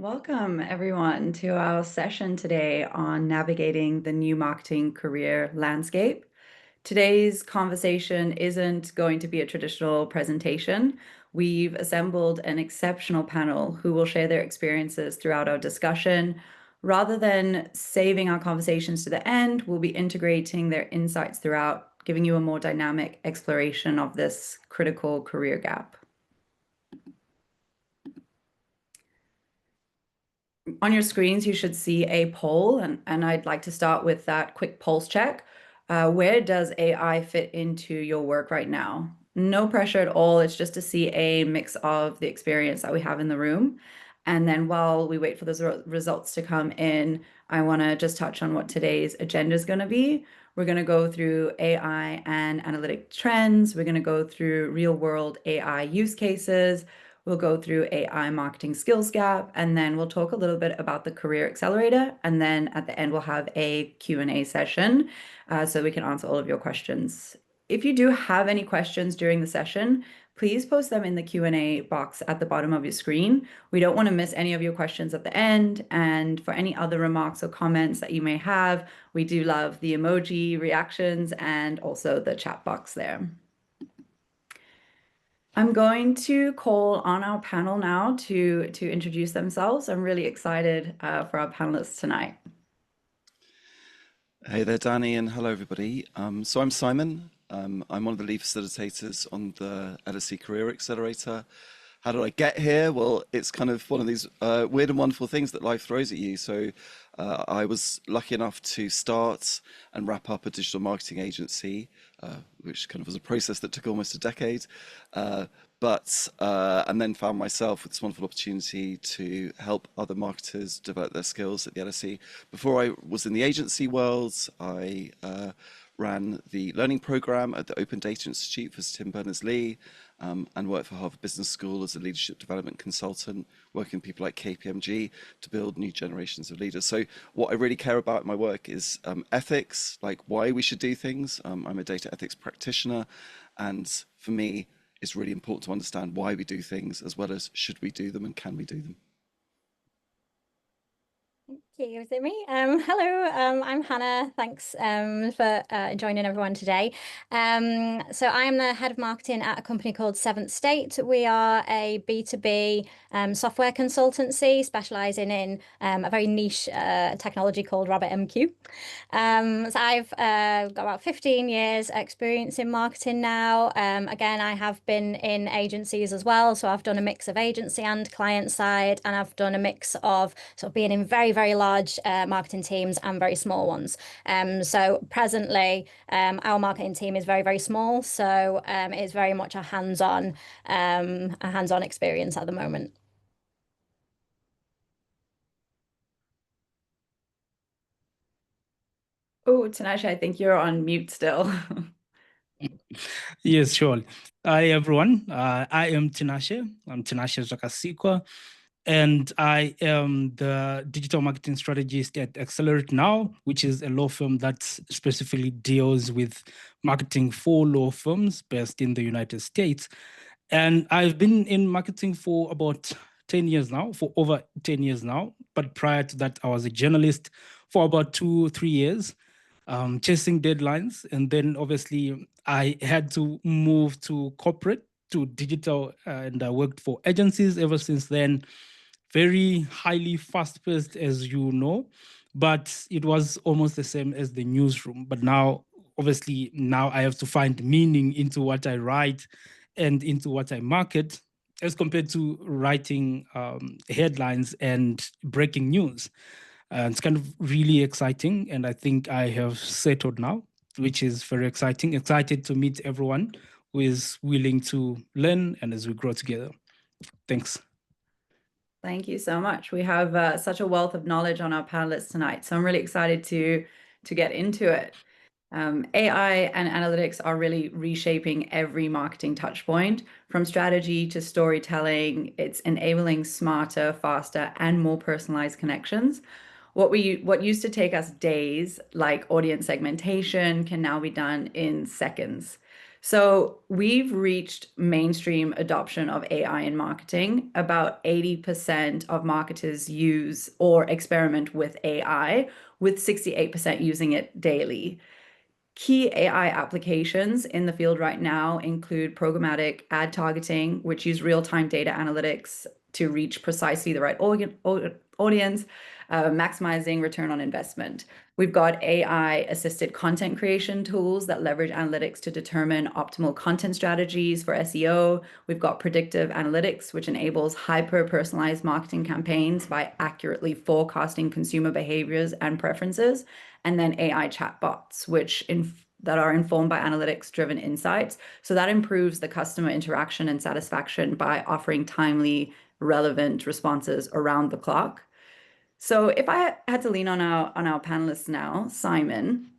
Welcome, everyone, to our session today on navigating the new marketing career landscape. Today's conversation isn't going to be a traditional presentation. We've assembled an exceptional panel who will share their experiences throughout our discussion. Rather than saving our conversations to the end, we'll be integrating their insights throughout, giving you a more dynamic exploration of this critical career gap. On your screens, you should see a poll, and I'd like to start with that quick pulse check. Where does AI fit into your work right now? No pressure at all. It's just to see a mix of the experience that we have in the room. And then while we wait for those results to come in, I want to just touch on what today's agenda is going to be. We're going to go through AI and analytic trends. We're going to go through real world AI use cases. We'll go through AI marketing skills gap, and then we'll talk a little bit about the career accelerator. And then at the end, we'll have a Q&A session so we can answer all of your questions. If you do have any questions during the session, please post them in the Q&A box at the bottom of your screen. We don't want to miss any of your questions at the end. And for any other remarks or comments that you may have, we do love the emoji reactions and also the chat box there. I'm going to call on our panel now to introduce themselves. I'm really excited for our panelists tonight. Hey there, Danny, and hello, everybody. So I'm Simon. I'm one of the lead facilitators on the LSE Career Accelerator. How did I get here? Well, it's kind of one of these weird and wonderful things that life throws at you. So I was lucky enough to start and wrap up a digital marketing agency, which kind of was a process that took almost a decade. And then found myself with this wonderful opportunity to help other marketers develop their skills at the LSE. Before I was in the agency world, I ran the learning program at the Open Data Institute for Tim Berners-Lee, and worked for Harvard Business School as a leadership development consultant, working with people like KPMG to build new generations of leaders. So what I really care about in my work is ethics, like why we should do things. I'm a data ethics practitioner, and for me, it's really important to understand why we do things as well as should we do them and can we do them. Thank you. Is it me? Hello, I'm Hannah. Thanks for joining everyone today. So I'm the head of marketing at a company called Seventh State. We are a B2B software consultancy specializing in a very niche technology called RabbitMQ. So I've got about 15 years experience in marketing now. Again, I have been in agencies as well. So I've done a mix of agency and client side, and I've done a mix of sort of being in very, very large marketing teams and very small ones. So presently, our marketing team is very, very small. So it's very much a hands-on experience at the moment. Oh, Tinashe, I think you're on mute still. Yes, sure. Hi, everyone. I am Tinashe. I'm Tinashe Zakasikwa, and I am the digital marketing strategist at Accelerator now, which is a law firm that specifically deals with marketing for law firms based in the United States. And I've been in marketing for about 10 years now, for over 10 years now. But prior to that, I was a journalist for about 2-3 years. Chasing deadlines. And then obviously I had to move to corporate, to digital, and I worked for agencies ever since then. Very highly fast-paced, as you know, but it was almost the same as the newsroom. But now, obviously, now I have to find meaning into what I write and into what I market, as compared to writing headlines and breaking news. It's kind of really exciting, and I think I have settled now, which is very exciting. Excited to meet everyone who is willing to learn and as we grow together. Thanks. Thank you so much. We have such a wealth of knowledge on our panelists tonight, so I'm really excited to get into it. AI and analytics are really reshaping every marketing touch point, from strategy to storytelling. It's enabling smarter, faster, and more personalized connections. What used to take us days, like audience segmentation, can now be done in seconds. So we've reached mainstream adoption of AI in marketing. About 80% of marketers use or experiment with AI, with 68% using it daily. Key AI applications in the field right now include programmatic ad targeting, which use real-time data analytics to reach precisely the right audience, maximizing return on investment. We've got AI-assisted content creation tools that leverage analytics to determine optimal content strategies for SEO. We've got predictive analytics, which enables hyper-personalized marketing campaigns by accurately forecasting consumer behaviors and preferences. And then AI chatbots, that are informed by analytics-driven insights. So that improves the customer interaction and satisfaction by offering timely, relevant responses around the clock. So if I had to lean on our panelists now, Simon,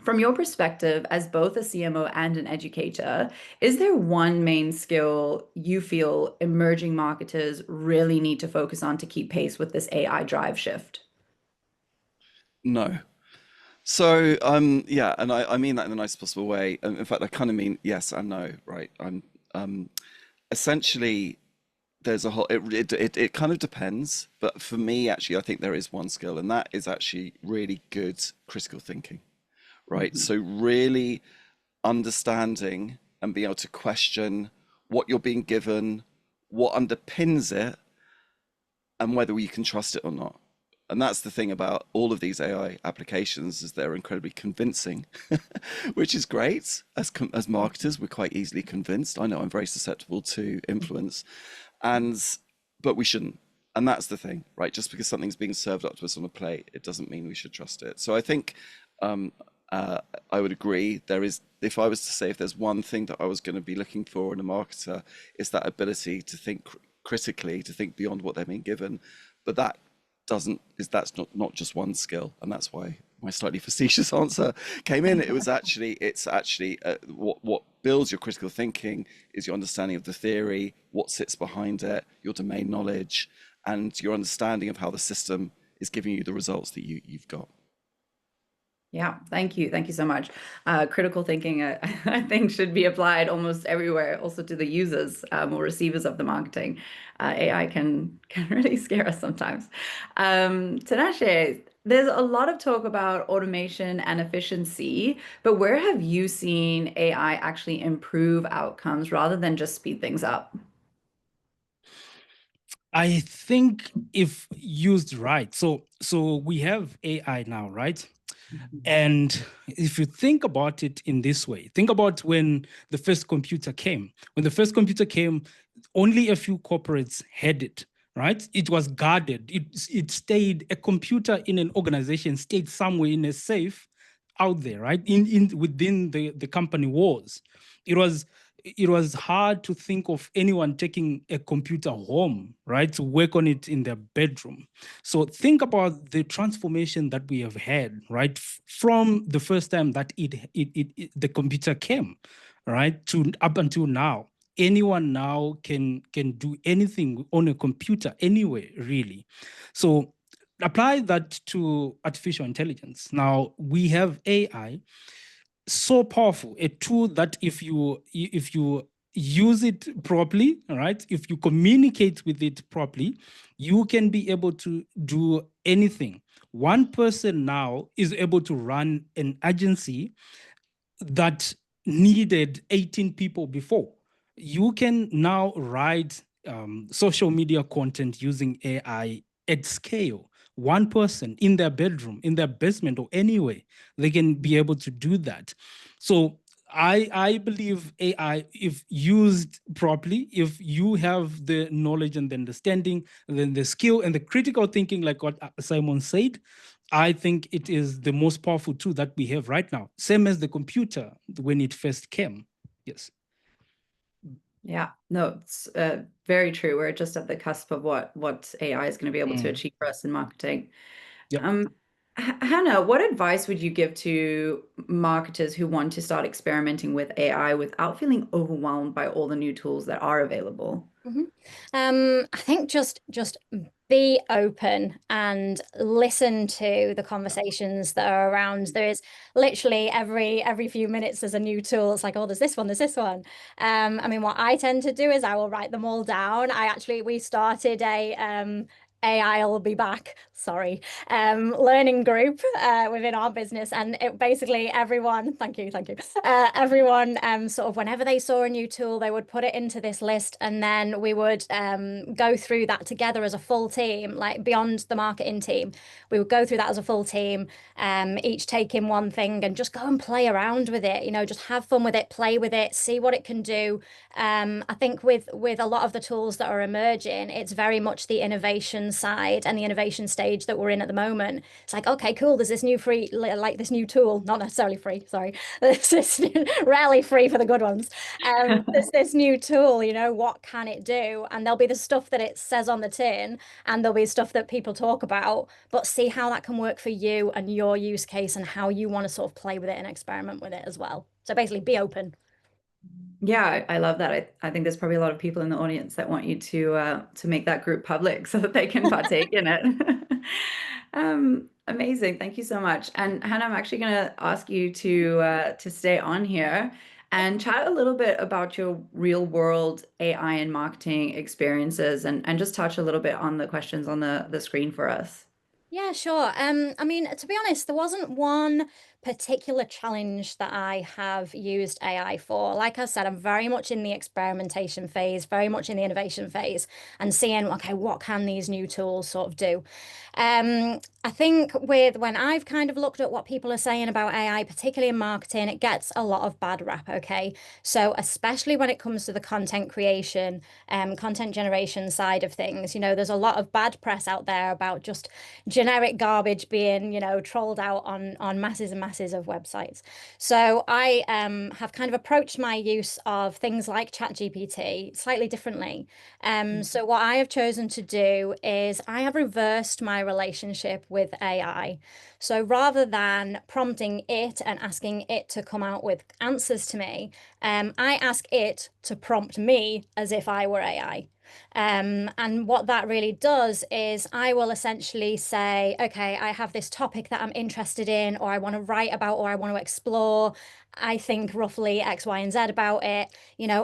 from your perspective as both a CMO and an educator, is there one main skill you feel emerging marketers really need to focus on to keep pace with this AI drive shift? No. So yeah, and I mean that in the nicest possible way. In fact, I kind of mean yes and no, right? I'm essentially there's a whole it kind of depends, but for me actually I think there is one skill, and that is actually really good critical thinking, right? Mhm. So really understanding and being able to question what you're being given, what underpins it, and whether you can trust it or not. And that's the thing about all of these AI applications is they're incredibly convincing, which is great. As marketers, we're quite easily convinced. I know I'm very susceptible to influence, and but we shouldn't. And that's the thing, right? Just because something's being served up to us on a plate, it doesn't mean we should trust it. So I think um, I would agree. There is, if I was to say, if there's one thing that I was going to be looking for in a marketer, it's that ability to think critically, to think beyond what they're being given. But that's not just one skill, and that's why my slightly facetious answer came in. It's actually what builds your critical thinking is your understanding of the theory, what sits behind it, your domain knowledge, and your understanding of how the system is giving you the results that you've got. Yeah, thank you. Thank you so much. Critical thinking, I think, should be applied almost everywhere, also to the users or receivers of the marketing. AI can really scare us sometimes. Tinashe, there's a lot of talk about automation and efficiency, but where have you seen AI actually improve outcomes rather than just speed things up? I think if used right, so we have AI now, right? And if you think about it in this way, think about when the first computer came. When the first computer came, only a few corporates had it, right? It was guarded. It stayed, a computer in an organization stayed somewhere in a safe out there, right? In within the company walls. It was hard to think of anyone taking a computer home, right, to work on it in their bedroom. So think about the transformation that we have had, right, from the first time that the computer came, right, to up until now. Anyone now can do anything on a computer anywhere, really. So apply that to artificial intelligence. Now we have AI, so powerful, a tool that if you use it properly, all right, if you communicate with it properly, you can be able to do anything. One person now is able to run an agency that needed 18 people before. You can now write social media content using AI at scale. One person in their bedroom, in their basement, or anywhere, they can be able to do that. So I believe AI, if used properly, if you have the knowledge and the understanding, then the skill and the critical thinking, like what Simon said, I think it is the most powerful tool that we have right now. Same as the computer when it first came. Yes. Yeah, no, it's very true. We're just at the cusp of what AI is going to be able to achieve for us in marketing. Yep. Hannah, what advice would you give to marketers who want to start experimenting with AI without feeling overwhelmed by all the new tools that are available? I think just be open and listen to the conversations that are around. There is literally every few minutes there's a new tool. It's like, oh, there's this one, there's this one. I mean, what I tend to do is I will write them all down. We started a AI will be back, sorry, learning group within our business. And it basically everyone, thank you. Everyone sort of whenever they saw a new tool, they would put it into this list, and then we would go through that together as a full team, like beyond the marketing team. We would go through that as a full team, each taking one thing and just go and play around with it, just have fun with it, play with it, see what it can do. I think with a lot of the tools that are emerging, it's very much the innovation side and the innovation stage that we're in at the moment. It's like, okay, cool, there's this new free, like this new tool, not necessarily free, sorry. This is rarely free for the good ones. There's this new tool, what can it do? And there'll be the stuff that it says on the tin, and there'll be stuff that people talk about, but see how that can work for you and your use case and how you want to sort of play with it and experiment with it as well. So basically be open. Yeah, I love that. I think there's probably a lot of people in the audience that want you to make that group public so that they can partake in it. Amazing. Thank you so much. And Hannah, I'm actually going to ask you to stay on here and chat a little bit about your real world AI and marketing experiences and just touch a little bit on the questions on the screen for us. Yeah, sure. I mean, to be honest, there wasn't one particular challenge that I have used AI for. Like I said, I'm very much in the experimentation phase, very much in the innovation phase, and seeing, okay, what can these new tools sort of do? I think when I've kind of looked at what people are saying about AI, particularly in marketing, it gets a lot of bad rap, okay? So especially when it comes to the content creation, content generation side of things, there's a lot of bad press out there about just generic garbage being, trolled out on masses and masses of websites. So I have kind of approached my use of things like ChatGPT slightly differently. So what I have chosen to do is I have reversed my relationship with AI. So rather than prompting it and asking it to come out with answers to me, I ask it to prompt me as if I were AI. And what that really does is I will essentially say, okay, I have this topic that I'm interested in, or I want to write about, or I want to explore. I think roughly X, Y, and Z about it.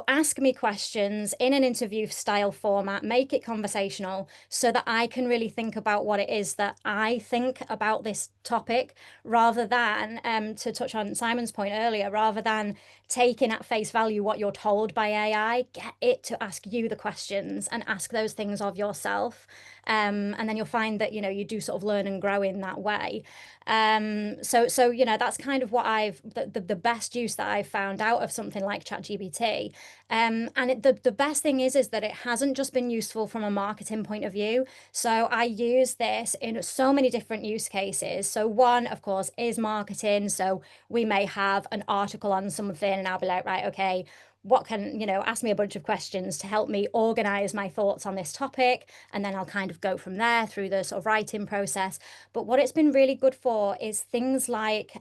Ask me questions in an interview style format, make it conversational so that I can really think about what it is that I think about this topic, rather than, to touch on Simon's point earlier, rather than taking at face value what you're told by AI, get it to ask you the questions and ask those things of yourself. And then you'll find that, you do sort of learn and grow in that way. So that's kind of what the best use that I've found out of something like ChatGPT. And the best thing is that it hasn't just been useful from a marketing point of view. So I use this in so many different use cases. So one, of course, is marketing. So we may have an article on something and I'll be like, right, okay, what can, ask me a bunch of questions to help me organize my thoughts on this topic. And then I'll kind of go from there through the sort of writing process. But what it's been really good for is things like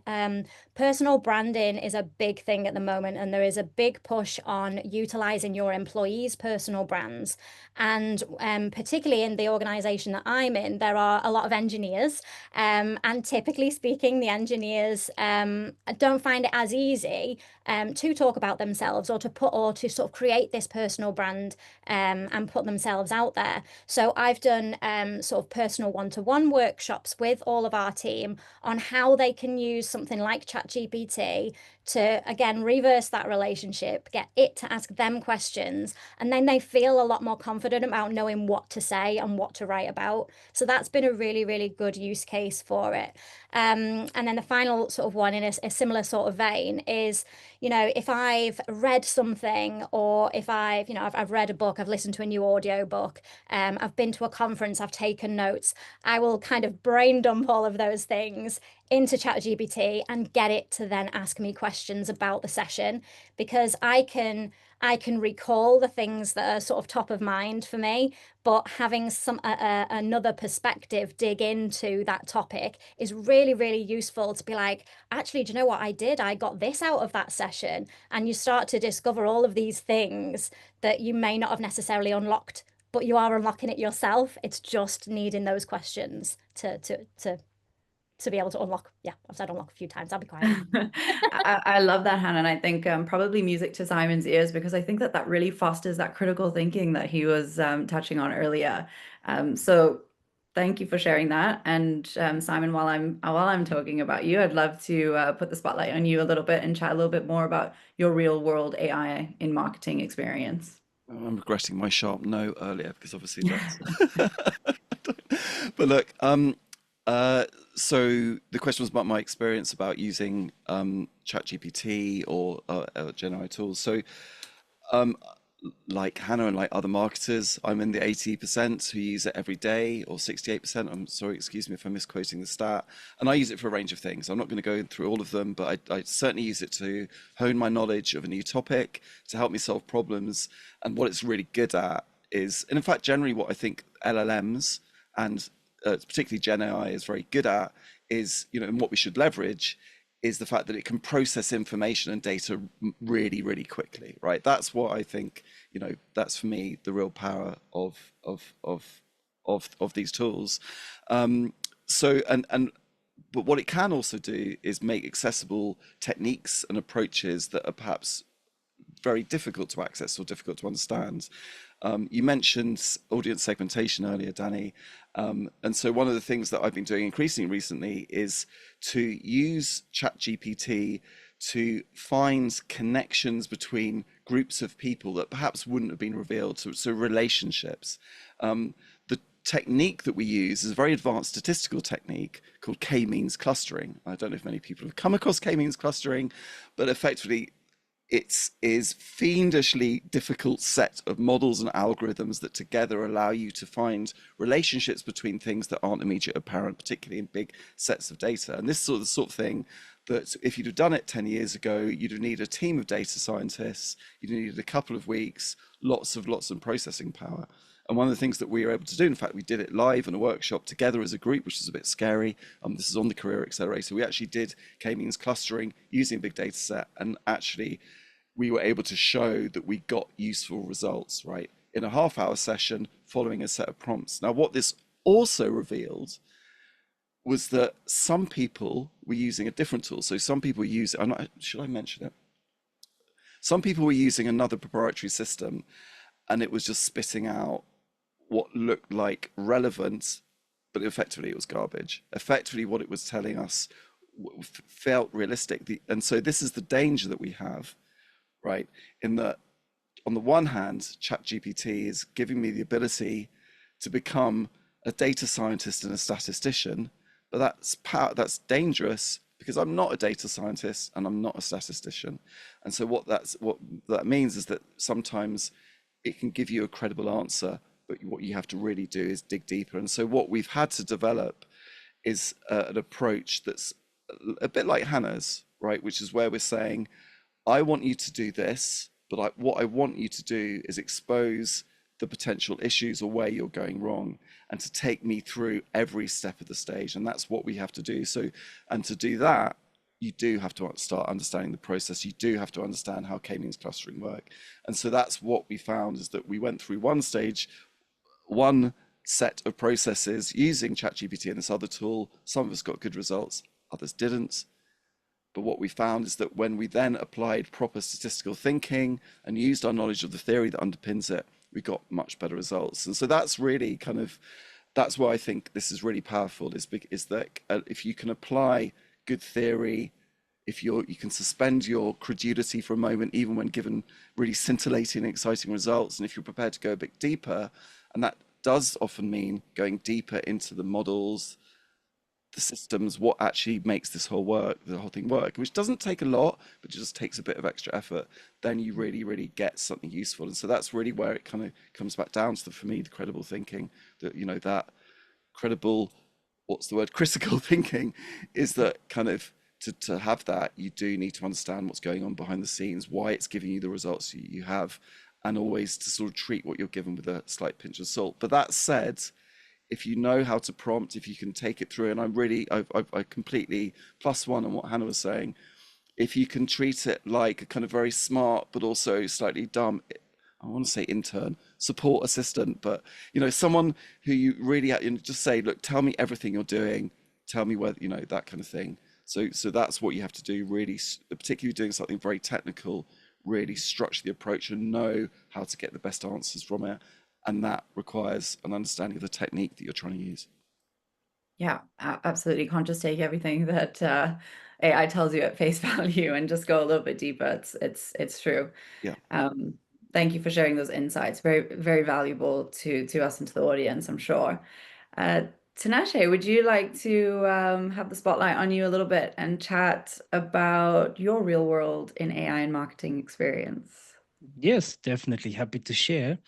personal branding is a big thing at the moment. And there is a big push on utilizing your employees' personal brands. And particularly in the organization that I'm in, there are a lot of engineers. And typically speaking, the engineers don't find it as easy to talk about themselves or to sort of create this personal brand and put themselves out there. So I've done sort of personal one-to-one workshops with all of our team on how they can use something like ChatGPT to, again, reverse that relationship, get it to ask them questions, and then they feel a lot more confident about knowing what to say and what to write about. So that's been a really, really good use case for it. And then the final sort of one in a similar sort of vein is, if I've read something, or if I've read a book, I've listened to a new audio book, I've been to a conference, I've taken notes, I will kind of brain dump all of those things into ChatGPT and get it to then ask me questions about the session, because I can recall the things that are sort of top of mind for me, but having another perspective dig into that topic is really, really useful to be like, actually, do you know what I did? I got this out of that session. And you start to discover all of these things that you may not have necessarily unlocked, but you are unlocking it yourself. It's just needing those questions to be able to unlock. Yeah, I've said unlock a few times. I'll be quiet now. I love that, Hannah. And I think probably music to Simon's ears, because I think that that really fosters that critical thinking that he was touching on earlier. So thank you for sharing that. And Simon, while I'm talking about you, I'd love to put the spotlight on you a little bit and chat a little bit more about your real world AI in marketing experience. I'm regretting my sharp no earlier because obviously that's. But look, so the question was about my experience about using ChatGPT or Gen AI tools. So like Hannah and like other marketers, I'm in the 80% who use it every day, or 68%. I'm sorry, excuse me if I'm misquoting the stat. And I use it for a range of things. I'm not going to go through all of them, but I certainly use it to hone my knowledge of a new topic, to help me solve problems. And what it's really good at is, and in fact, generally what I think LLMs and particularly Gen AI is very good at is, and what we should leverage is the fact that it can process information and data really, really quickly, right? That's what I think, that's for me the real power of these tools. But what it can also do is make accessible techniques and approaches that are perhaps very difficult to access or difficult to understand. You mentioned audience segmentation earlier, Danny. And so one of the things that I've been doing increasingly recently is to use ChatGPT to find connections between groups of people that perhaps wouldn't have been revealed, so relationships. The technique that we use is a very advanced statistical technique called k-means clustering. I don't know if many people have come across k-means clustering, but effectively it is fiendishly difficult set of models and algorithms that together allow you to find relationships between things that aren't immediately apparent, particularly in big sets of data. And this is the sort of thing that if you'd have done it 10 years ago, you'd have needed a team of data scientists, you'd have needed a couple of weeks, lots of processing power. And one of the things that we were able to do, in fact, we did it live in a workshop together as a group, which is a bit scary. This is on the Career Accelerator. We actually did k-means clustering using a big data set, and actually we were able to show that we got useful results, right? In a half-hour session following a set of prompts. Now, what this also revealed was that some people were using a different tool. So some people use, should I mention it? Some people were using another proprietary system, and it was just spitting out what looked like relevant, but effectively it was garbage. Effectively, what it was telling us felt realistic. And so this is the danger that we have, right? In that, on the one hand, ChatGPT is giving me the ability to become a data scientist and a statistician, but that's dangerous because I'm not a data scientist and I'm not a statistician. And so what that means is that sometimes it can give you a credible answer, but what you have to really do is dig deeper. And so what we've had to develop is an approach that's a bit like Hannah's, right? Which is where we're saying, I want you to do this, but what I want you to do is expose the potential issues or where you're going wrong, and to take me through every step of the stage. And that's what we have to do. So, and to do that, you do have to start understanding the process. You do have to understand how k-means clustering work. And so that's what we found, is that we went through one stage, one set of processes using ChatGPT and this other tool. Some of us got good results, others didn't. But what we found is that when we then applied proper statistical thinking and used our knowledge of the theory that underpins it, we got much better results. And so that's really that's why I think this is really powerful, is that if you can apply good theory, if you can suspend your credulity for a moment, even when given really scintillating and exciting results, and if you're prepared to go a bit deeper, and that does often mean going deeper into the models, the systems, what actually makes the whole thing work, which doesn't take a lot, but just takes a bit of extra effort, then you really, really get something useful. And so that's really where it kind of comes back down to, for me, the credible thinking, that, that credible what's the word, critical thinking, is that kind of to have that, you do need to understand what's going on behind the scenes, why it's giving you the results you have, and always to sort of treat what you're given with a slight pinch of salt. But that said, if you know how to prompt, if you can take it through, and I completely +1 on what Hannah was saying, if you can treat it like a kind of very smart but also slightly dumb, I want to say intern, support assistant, but someone who you really just say, look, tell me everything you're doing, tell me where, that kind of thing. So that's what you have to do, really, particularly doing something very technical, really structure the approach and know how to get the best answers from it. And that requires an understanding of the technique that you're trying to use. Yeah, absolutely. Can't just take everything that AI tells you at face value and just go a little bit deeper. It's true. Yeah. Thank you for sharing those insights. Very, very valuable to us and to the audience, I'm sure. Tinashe, would you like to have the spotlight on you a little bit and chat about your real world in AI and marketing experience? Yes, definitely happy to share.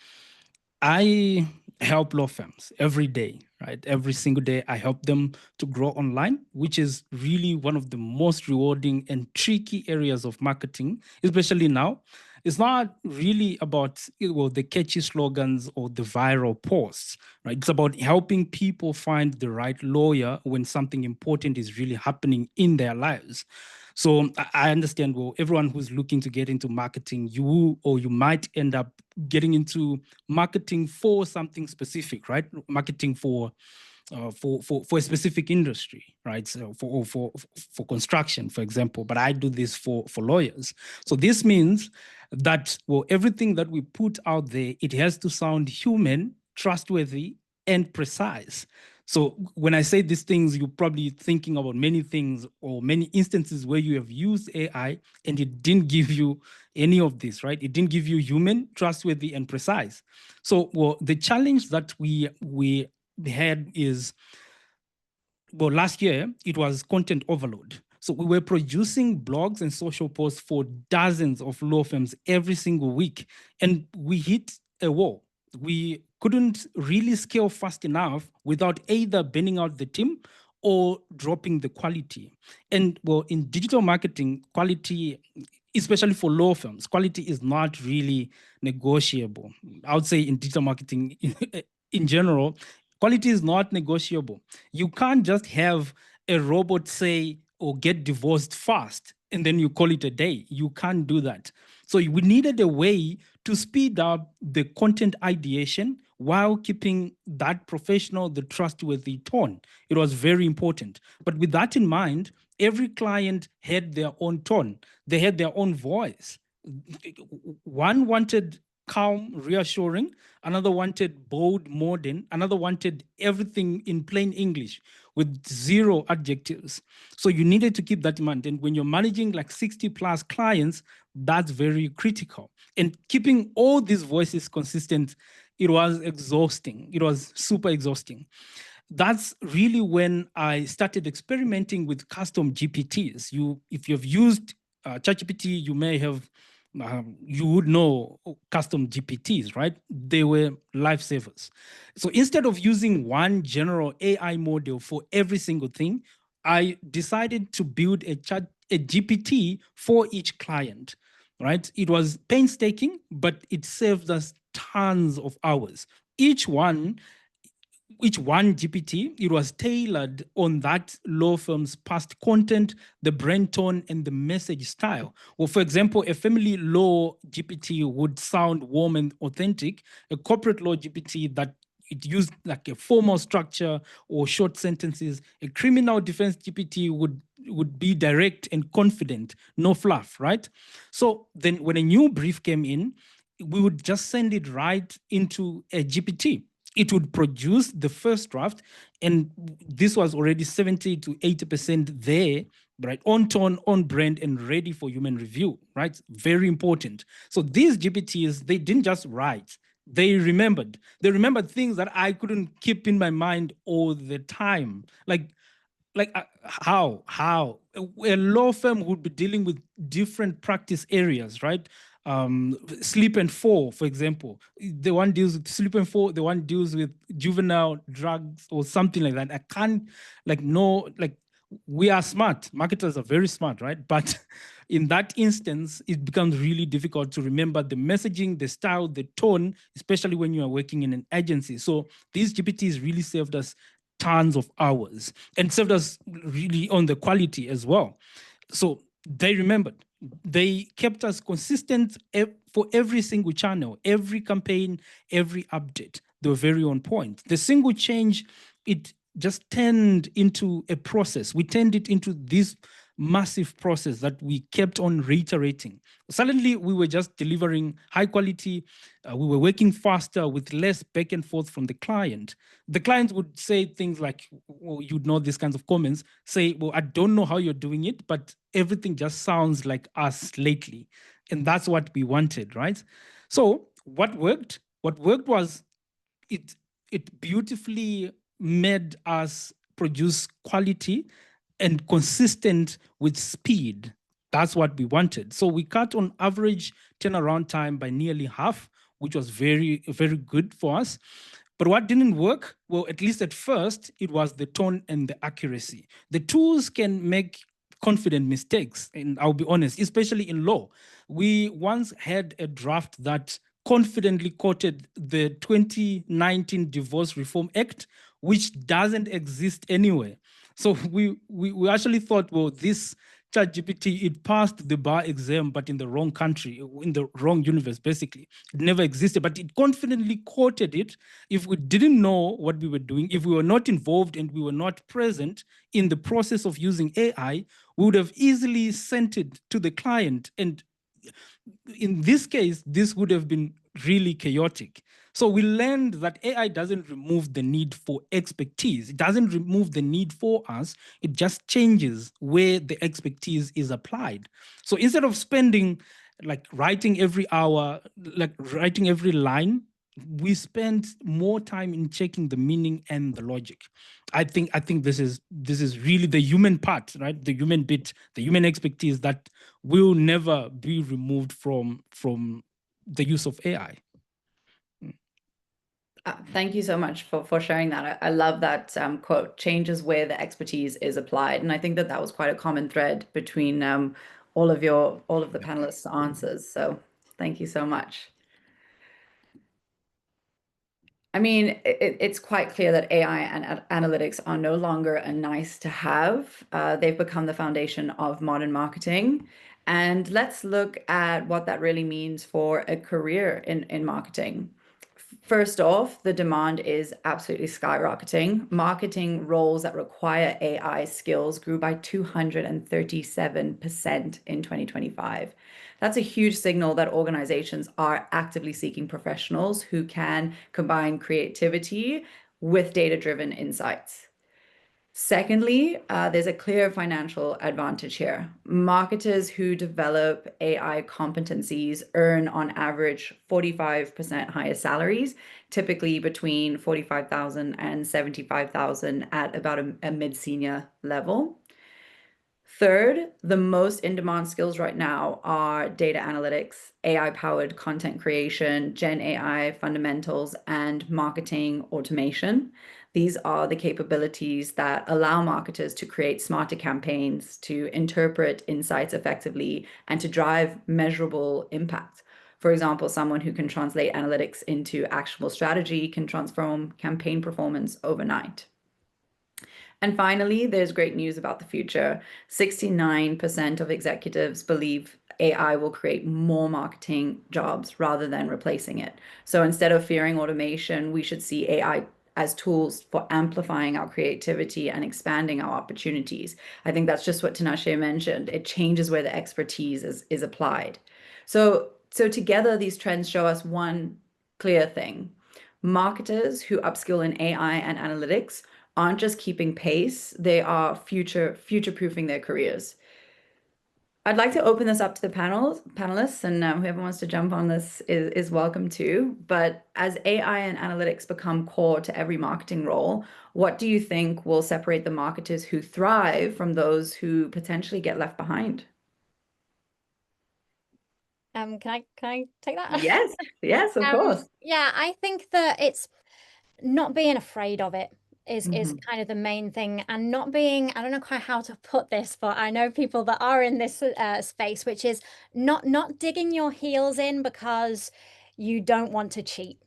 I help law firms every day, right? Every single day, I help them to grow online, which is really one of the most rewarding and tricky areas of marketing, especially now. It's not really about the catchy slogans or the viral posts, right? It's about helping people find the right lawyer when something important is really happening in their lives. So I understand, everyone who's looking to get into marketing, you might end up getting into marketing for something specific, right? Marketing for a specific industry, right? So for construction, for example. But I do this for lawyers. So this means that everything that we put out there, it has to sound human, trustworthy, and precise. So when I say these things, you're probably thinking about many things or many instances where you have used AI and it didn't give you any of this, right? It didn't give you human, trustworthy, and precise. So the challenge that we had is, last year it was content overload. So we were producing blogs and social posts for dozens of law firms every single week, and we hit a wall. We couldn't really scale fast enough without either burning out the team or dropping the quality. And in digital marketing, quality, especially for law firms, quality is not really negotiable. I would say in digital marketing in general, quality is not negotiable. You can't just have a robot say or get divorced fast and then you call it a day. You can't do that. So we needed a way to speed up the content ideation while keeping that professional, the trustworthy tone. It was very important. But with that in mind, every client had their own tone. They had their own voice. One wanted calm, reassuring. Another wanted bold, modern. Another wanted everything in plain English with zero adjectives. So you needed to keep that in mind. And when you're managing like 60 plus clients, that's very critical. And keeping all these voices consistent, it was exhausting. It was super exhausting. That's really when I started experimenting with custom GPTs. If you've used ChatGPT, you may have you would know custom GPTs, right? They were lifesavers. So instead of using one general AI model for every single thing, I decided to build a GPT for each client, right? It was painstaking, but it saved us tons of hours. Each one GPT, it was tailored on that law firm's past content, the brand tone, and the message style. Well, for example, a family law GPT would sound warm and authentic. A corporate law GPT that it used like a formal structure or short sentences. A criminal defense GPT would be direct and confident, no fluff, right? So then when a new brief came in, we would just send it right into a GPT. It would produce the first draft, and this was already 70 to 80% there, right? On tone, on brand, and ready for human review, right? Very important. So these GPTs, they didn't just write, they remembered. They remembered things that I couldn't keep in my mind all the time. How a law firm would be dealing with different practice areas, right? Sleep and Fall, for example. The one deals with sleep and fall, the one deals with juvenile drugs or something like that. I can't we are smart. Marketers are very smart, right? But in that instance, it becomes really difficult to remember the messaging, the style, the tone, especially when you are working in an agency. So these GPTs really saved us tons of hours and saved us really on the quality as well. So they remembered. They kept us consistent for every single channel, every campaign, every update. They were very on point. The single change, it just turned into a process. We turned it into this massive process that we kept on reiterating. Suddenly, we were just delivering high quality. We were working faster with less back and forth from the client. The client would say things like, well, you'd know these kinds of comments, say, well, I don't know how you're doing it, but everything just sounds like us lately. And that's what we wanted, right? So what worked? What worked was it beautifully made us produce quality and consistent with speed. That's what we wanted. So we cut on average turnaround time by nearly half, which was very, very good for us. But what didn't work, well, at least at first, it was the tone and the accuracy. The tools can make confident mistakes, and I'll be honest, especially in law. We once had a draft that confidently quoted the 2019 Divorce Reform Act, which doesn't exist anywhere. So we actually thought, well, this ChatGPT, it passed the bar exam, but in the wrong country, in the wrong universe, basically. It never existed, but it confidently quoted it. If we didn't know what we were doing, if we were not involved and we were not present in the process of using AI, we would have easily sent it to the client. And in this case, this would have been really chaotic. So we learned that AI doesn't remove the need for expertise. It doesn't remove the need for us. It just changes where the expertise is applied. So instead of spending like writing every hour, like writing every line, we spend more time in checking the meaning and the logic. I think this is really the human part, right? The human bit, the human expertise that will never be removed from the use of AI. Thank you so much for sharing that. I love that quote, changes where the expertise is applied. And I think that was quite a common thread between all of the panelists' answers. So thank you so much. I mean, it's quite clear that AI and analytics are no longer a nice to have. They've become the foundation of modern marketing. And let's look at what that really means for a career in marketing. First off, the demand is absolutely skyrocketing. Marketing roles that require AI skills grew by 237% in 2025. That's a huge signal that organizations are actively seeking professionals who can combine creativity with data-driven insights. Secondly, there's a clear financial advantage here. Marketers who develop AI competencies earn on average 45% higher salaries, typically between 45,000 and 75,000 at about a mid-senior level. Third, the most in-demand skills right now are data analytics, AI-powered content creation, Gen AI fundamentals, and marketing automation. These are the capabilities that allow marketers to create smarter campaigns, to interpret insights effectively, and to drive measurable impact. For example, someone who can translate analytics into actionable strategy can transform campaign performance overnight. And finally, there's great news about the future. 69% of executives believe AI will create more marketing jobs rather than replacing it. So instead of fearing automation, we should see AI as tools for amplifying our creativity and expanding our opportunities. I think that's just what Tinashe mentioned. It changes where the expertise is applied. So together, these trends show us one clear thing. Marketers who upskill in AI and analytics aren't just keeping pace, they are future-proofing their careers. I'd like to open this up to the panelists, and whoever wants to jump on this is welcome to. But as AI and analytics become core to every marketing role, what do you think will separate the marketers who thrive from those who potentially get left behind? Can I take that? Yes, yes, of course. Yeah, I think that it's not being afraid of it is Mhm. kind of the main thing, and not being, I don't know quite how to put this, but I know people that are in this space, which is not digging your heels in because you don't want to cheat.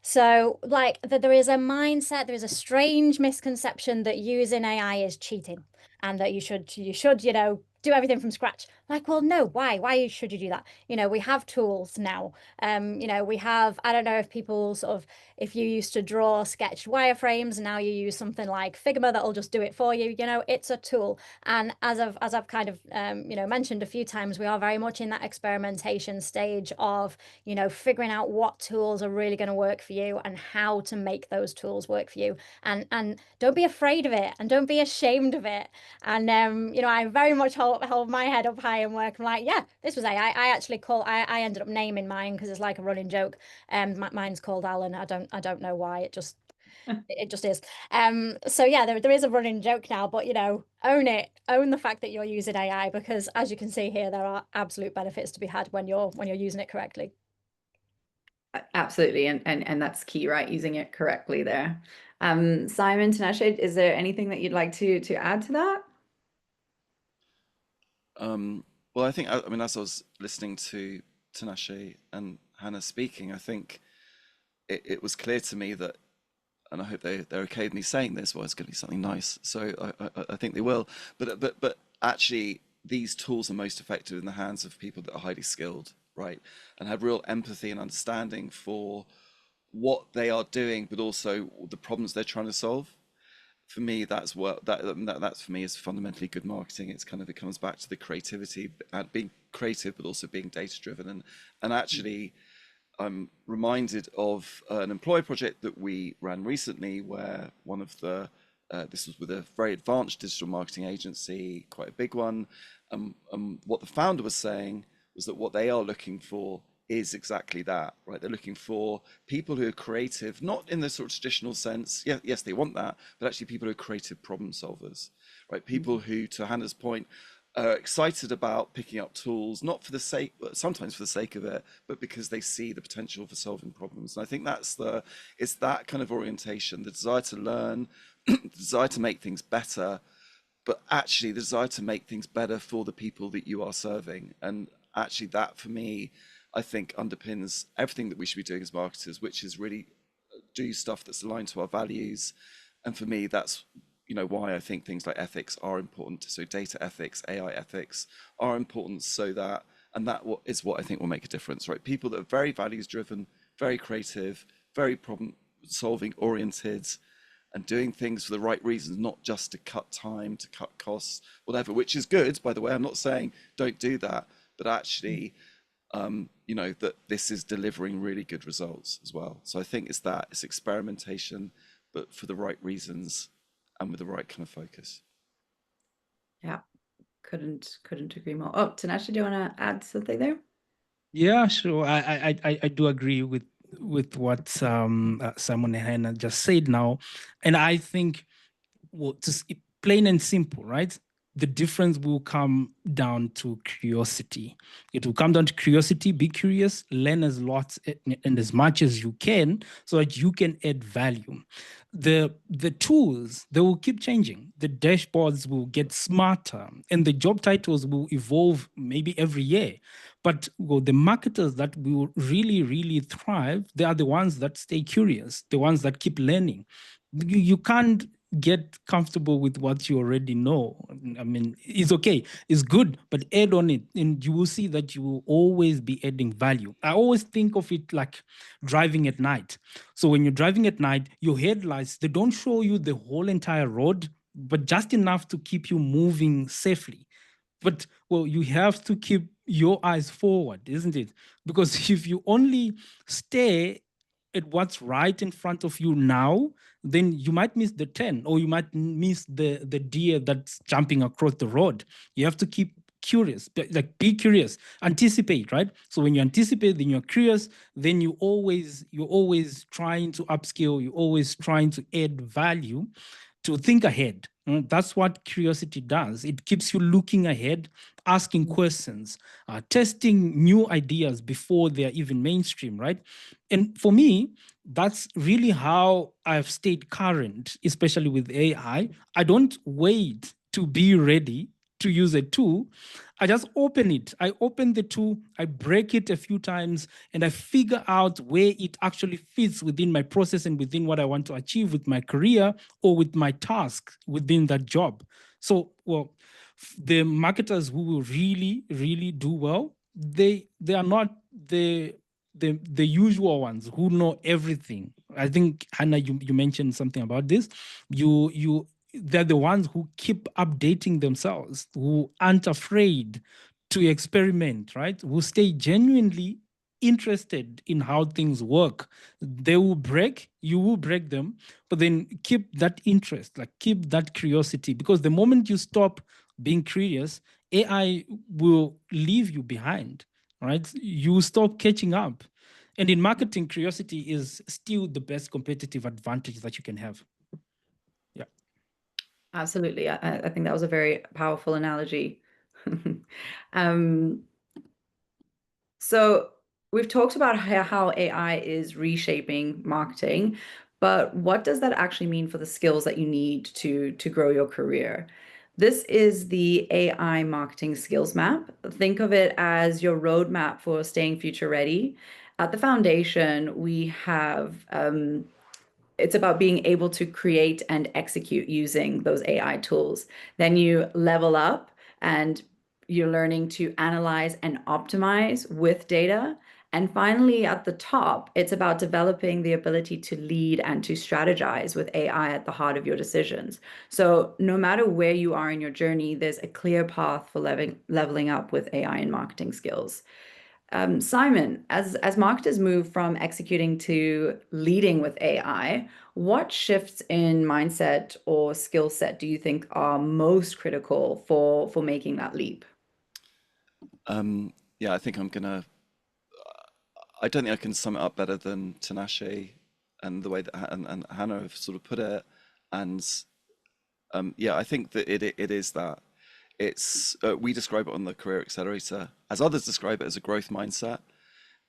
So, like, there is a mindset, there is a strange misconception that using AI is cheating, and that you should, do everything from scratch. Like, well, no, why? Why should you do that? We have tools now. We have, I don't know if people sort of, if you used to draw sketch wireframes, now you use something like Figma that'll just do it for you. It's a tool. And as I've kind of mentioned a few times, we are very much in that experimentation stage of figuring out what tools are really going to work for you and how to make those tools work for you. And don't be afraid of it, and don't be ashamed of it. And I very much hold my head up high and work. I'm like, yeah, this was AI. I ended up naming mine because it's like a running joke. Mine's called Alan. I don't know why. It just is. So yeah, there is a running joke now, but own the fact that you're using AI, because as you can see here, there are absolute benefits to be had when you're using it correctly. Absolutely, and that's key, right? Using it correctly there. Simon, Tinashe, is there anything that you'd like to add to that? Well, I think, I mean, as I was listening to Tinashe and Hannah speaking, I think it was clear to me that, and I hope they're okay with me saying this, well, it's going to be something nice. So I think they will. But actually, these tools are most effective in the hands of people that are highly skilled, right? And have real empathy and understanding for what they are doing, but also the problems they're trying to solve. For me, that's for me is fundamentally good marketing. It's kind of, it comes back to the creativity and being creative, but also being data driven. And actually, I'm reminded of an employee project that we ran recently, where one of the this was with a very advanced digital marketing agency, quite a big one. What the founder was saying was that what they are looking for is exactly that, right? They're looking for people who are creative, not in the sort of traditional sense. Yeah, yes, they want that, but actually people who are creative problem solvers, right? People who, to Hannah's point, are excited about picking up tools, not for the sake, sometimes for the sake of it, but because they see the potential for solving problems. And I think it's that kind of orientation, the desire to learn, the desire to make things better, but actually the desire to make things better for the people that you are serving. And actually that, for me, I think underpins everything that we should be doing as marketers, which is really do stuff that's aligned to our values. And for me, that's why I think things like ethics are important. So data ethics, AI ethics are important, so that, and that is what I think will make a difference, right? People that are very values driven, very creative, very problem solving oriented, and doing things for the right reasons, not just to cut time, to cut costs, whatever, which is good, by the way. I'm not saying don't do that, but actually, that this is delivering really good results as well. So I think it's experimentation, but for the right reasons and with the right kind of focus. Yeah, couldn't agree more. Oh, Tinashe, do you want to add something there? Yeah, sure. I do agree with what Simon and Hannah just said now, and I think, well, just plain and simple, right? The difference will come down to curiosity. It will come down to curiosity. Be curious, learn as lots and as much as you can, so that you can add value. The tools, they will keep changing. The dashboards will get smarter, and the job titles will evolve maybe every year. But well, the marketers that will really, really thrive, they are the ones that stay curious, the ones that keep learning. You can't get comfortable with what you already know. I mean, it's okay, it's good, but add on it, and you will see that you will always be adding value. I always think of it like driving at night. So when you're driving at night, your headlights, they don't show you the whole entire road, but just enough to keep you moving safely. But well, you have to keep your eyes forward, isn't it? Because if you only stare at what's right in front of you now, then you might miss the 10, or you might miss the deer that's jumping across the road. You have to keep curious, like be curious, anticipate, right? So when you anticipate, then you're curious, then you're always trying to upskill, you're always trying to add value. to think ahead. That's what curiosity does. It keeps you looking ahead, asking questions, testing new ideas before they're even mainstream, right? And for me, that's really how I've stayed current, especially with AI. I don't wait to be ready to use a tool. I just open it. I open the tool, I break it a few times, and I figure out where it actually fits within my process and within what I want to achieve with my career or with my task within that job. So, well, the marketers who will really, really do well, they are not the usual ones who know everything. I think Hannah, you mentioned something about this. They're the ones who keep updating themselves, who aren't afraid to experiment, right? Who stay genuinely interested in how things work. They will break, you will break them, but then keep that interest, like keep that curiosity, because the moment you stop being curious, AI will leave you behind, right? You stop catching up. And in marketing, curiosity is still the best competitive advantage that you can have. Yeah. Absolutely. I think that was a very powerful analogy. Um, so we've talked about how AI is reshaping marketing, but what does that actually mean for the skills that you need to grow your career? This is the AI marketing skills map. Think of it as your roadmap for staying future ready. At the foundation, we have it's about being able to create and execute using those AI tools. Then you level up and you're learning to analyze and optimize with data. And finally, at the top, it's about developing the ability to lead and to strategize with AI at the heart of your decisions. So no matter where you are in your journey, there's a clear path for leveling up with AI and marketing skills. Simon, as marketers move from executing to leading with AI, what shifts in mindset or skill set do you think are most critical for making that leap? Yeah, I think I don't think I can sum it up better than Tinashe and the way that and Hannah have sort of put it. And yeah, I think that it is that. It's we describe it on the Career Accelerator, as others describe it, as a growth mindset.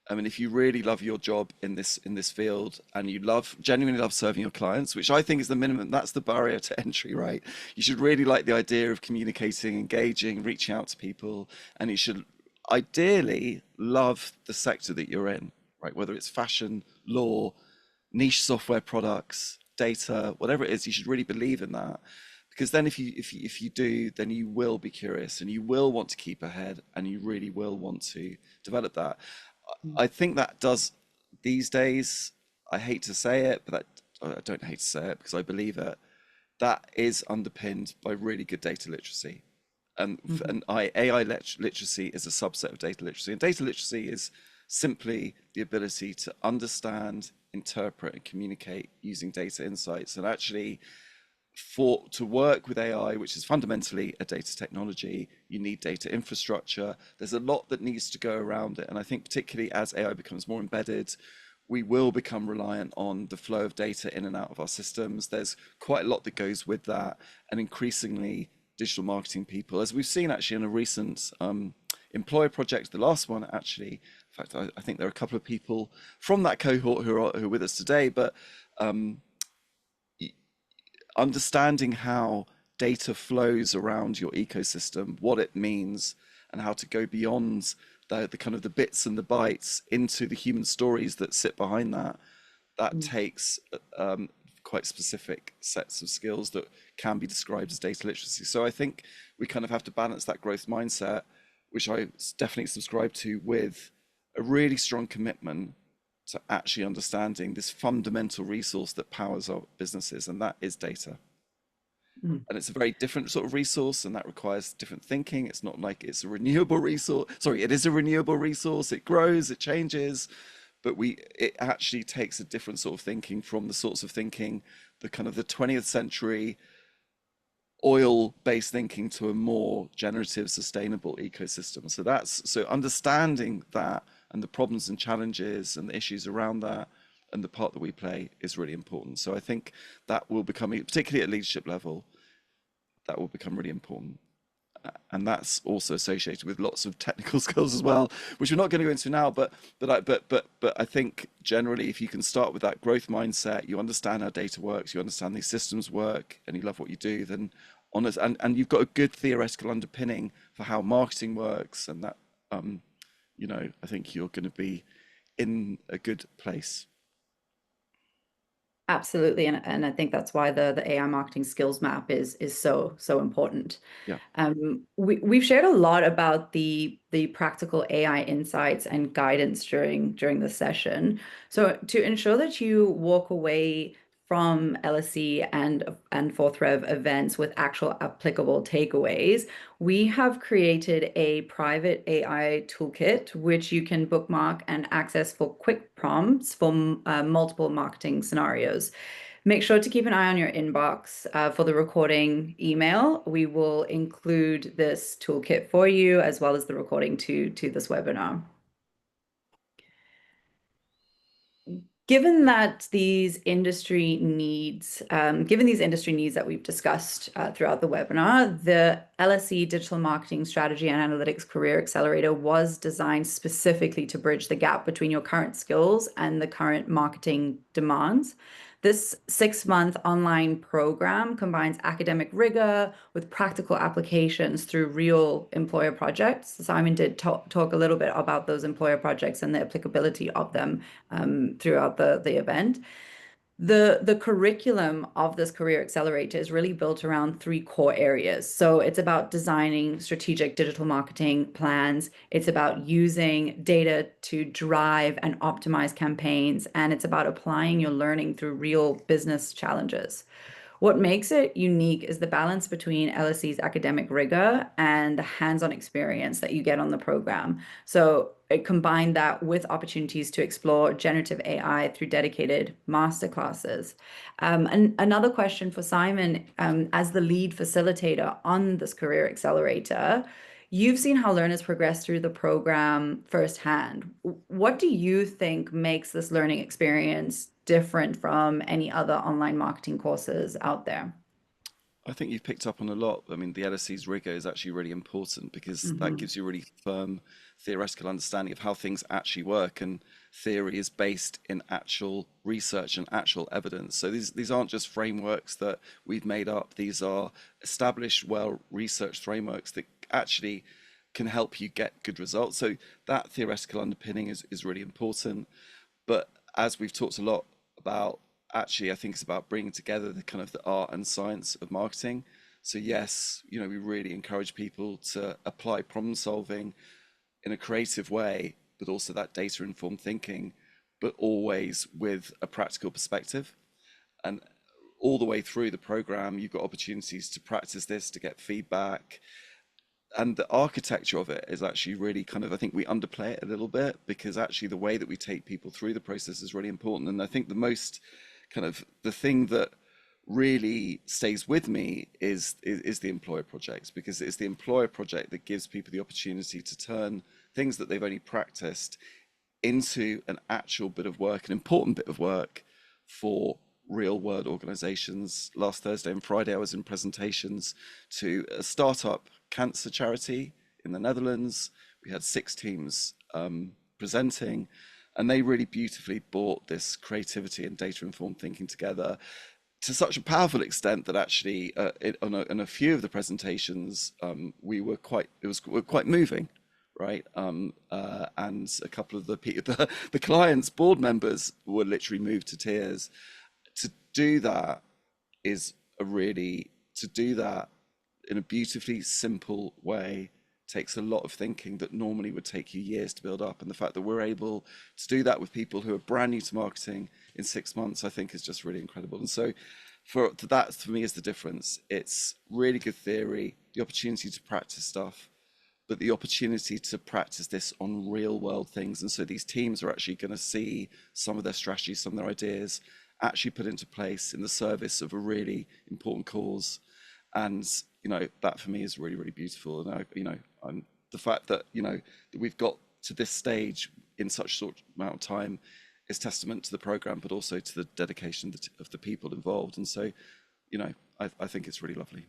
I mean, if you really love your job in this field and you genuinely love serving your clients, which I think is the minimum, that's the barrier to entry, right? You should really like the idea of communicating, engaging, reaching out to people, and you should ideally love the sector that you're in, right? Whether it's fashion, law, niche software products, data, whatever it is, you should really believe in that. Because then if you do, then you will be curious and you will want to keep ahead and you really will want to develop that. I think that does these days, I hate to say it, but I don't hate to say it because I believe it, that is underpinned by really good data literacy. AI literacy is a subset of data literacy. And data literacy is simply the ability to understand, interpret, and communicate using data insights. And actually, to work with AI, which is fundamentally a data technology, you need data infrastructure. There's a lot that needs to go around it. And I think particularly as AI becomes more embedded, we will become reliant on the flow of data in and out of our systems. There's quite a lot that goes with that. And increasingly, digital marketing people, as we've seen actually in a recent employer project, the last one actually, in fact, I think there are a couple of people from that cohort who are with us today, but understanding how data flows around your ecosystem, what it means, and how to go beyond the kind of the bits and the bytes into the human stories that sit behind that. That takes quite specific sets of skills that can be described as data literacy. So I think we kind of have to balance that growth mindset, which I definitely subscribe to, with a really strong commitment to actually understanding this fundamental resource that powers our businesses, and that is data. And it's a very different sort of resource, and that requires different thinking. It's not like it's a renewable resource. Sorry, it is a renewable resource. It grows, it changes, but it actually takes a different sort of thinking from the sorts of thinking, the kind of the 20th century oil-based thinking, to a more generative, sustainable ecosystem. So understanding that and the problems and challenges and the issues around that, and the part that we play is really important. So I think that will become, particularly at leadership level, that will become really important. And that's also associated with lots of technical skills as well, which we're not going to go into now. But I think generally, if you can start with that growth mindset, you understand how data works, you understand these systems work, and you love what you do, then honest, and you've got a good theoretical underpinning for how marketing works, and that I think you're going to be in a good place. Absolutely, and I think that's why the AI marketing skills map is so important. Yeah. We've shared a lot about the practical AI insights and guidance during the session. So to ensure that you walk away from LSE and Fourth Rev events with actual applicable takeaways, we have created a private AI toolkit which you can bookmark and access for quick prompts for multiple marketing scenarios. Make sure to keep an eye on your inbox for the recording email. We will include this toolkit for you as well as the recording to this webinar. Given these industry needs that we've discussed throughout the webinar, the LSE Digital Marketing Strategy and Analytics Career Accelerator was designed specifically to bridge the gap between your current skills and the current marketing demands. This 6-month online program combines academic rigor with practical applications through real employer projects. Simon did talk a little bit about those employer projects and the applicability of them throughout the event. The curriculum of this Career Accelerator is really built around 3 core areas. So it's about designing strategic digital marketing plans, it's about using data to drive and optimize campaigns, and it's about applying your learning through real business challenges. What makes it unique is the balance between LSE's academic rigor and the hands-on experience that you get on the program. So it combined that with opportunities to explore generative AI through dedicated masterclasses. And another question for Simon, as the lead facilitator on this Career Accelerator, you've seen how learners progress through the program firsthand. What do you think makes this learning experience different from any other online marketing courses out there? I think you've picked up on a lot. I mean, the LSE's rigor is actually really important because that gives you a really firm theoretical understanding of how things actually work, and theory is based in actual research and actual evidence. So these aren't just frameworks that we've made up. These are established, well-researched frameworks that actually can help you get good results. So that theoretical underpinning is really important. But as we've talked a lot about, actually, I think it's about bringing together the kind of the art and science of marketing. So yes, we really encourage people to apply problem solving in a creative way, but also that data informed thinking, but always with a practical perspective. And all the way through the program, you've got opportunities to practice this, to get feedback. And the architecture of it is actually really kind of, I think we underplay it a little bit, because actually the way that we take people through the process is really important. And I think the thing that really stays with me is the employer projects, because it's the employer project that gives people the opportunity to turn things that they've only practiced into an actual bit of work, an important bit of work for real world organizations. Last Thursday and Friday, I was in presentations to a startup cancer charity in the Netherlands. We had 6 teams presenting, and they really beautifully brought this creativity and data informed thinking together to such a powerful extent that actually on a few of the presentations it was quite moving, right? And a couple of the clients, board members, were literally moved to tears. To do that in a beautifully simple way takes a lot of thinking that normally would take you years to build up. And the fact that we're able to do that with people who are brand new to marketing in 6 months, I think is just really incredible. And so that for me is the difference. It's really good theory, the opportunity to practice stuff, but the opportunity to practice this on real world things. And so these teams are actually going to see some of their strategies, some of their ideas actually put into place in the service of a really important cause. And that for me is really, really beautiful. And the fact that that we've got to this stage in such short amount of time is testament to the program, but also to the dedication of the people involved. And so, you know, I think it's really lovely.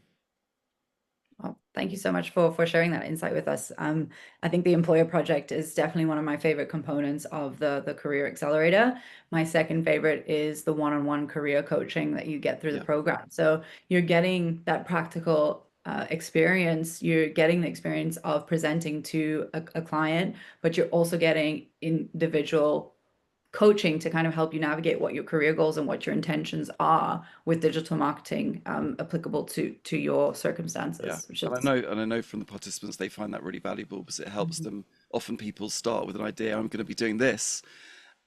Well, thank you so much for sharing that insight with us. I think the employer project is definitely one of my favorite components of the Career Accelerator. My second favorite is the one-on-one career coaching that you get through the program. So you're getting that practical experience. You're getting the experience of presenting to a client, but you're also getting individual coaching to kind of help you navigate what your career goals and what your intentions are with digital marketing applicable to your circumstances. Which is... And I know from the participants they find that really valuable because it helps them. Often people start with an idea, I'm going to be doing this,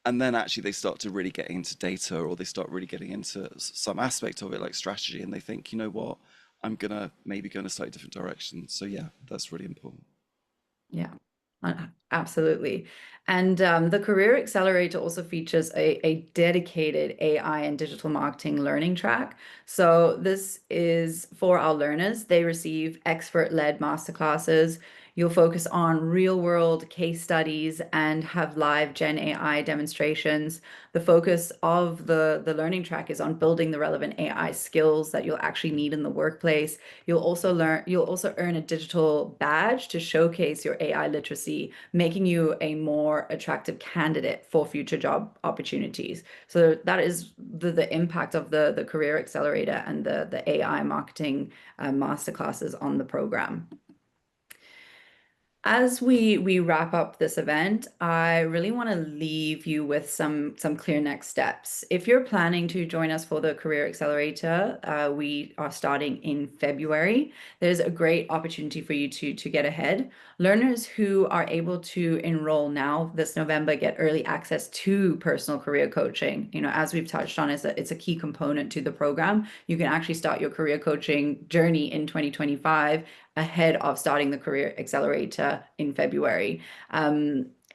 and then actually they start to really get into data, or they start really getting into some aspect of it like strategy, and they think, you know what, I'm gonna maybe go in a slightly different direction. So yeah, that's really important. Yeah, absolutely. And the Career Accelerator also features a dedicated AI and digital marketing learning track. So this is for our learners. They receive expert-led masterclasses. You'll focus on real-world case studies and have live Gen AI demonstrations. The focus of the learning track is on building the relevant AI skills that you'll actually need in the workplace. You'll also earn a digital badge to showcase your AI literacy, making you a more attractive candidate for future job opportunities. So that is the impact of the Career Accelerator and the AI marketing masterclasses on the program. As we wrap up this event, I really want to leave you with some clear next steps. If you're planning to join us for the Career Accelerator, we are starting in February. There's a great opportunity for you to get ahead. Learners who are able to enroll now this November get early access to personal career coaching. You know, as we've touched on, it's a key component to the program. You can actually start your career coaching journey in 2025 ahead of starting the Career Accelerator in February.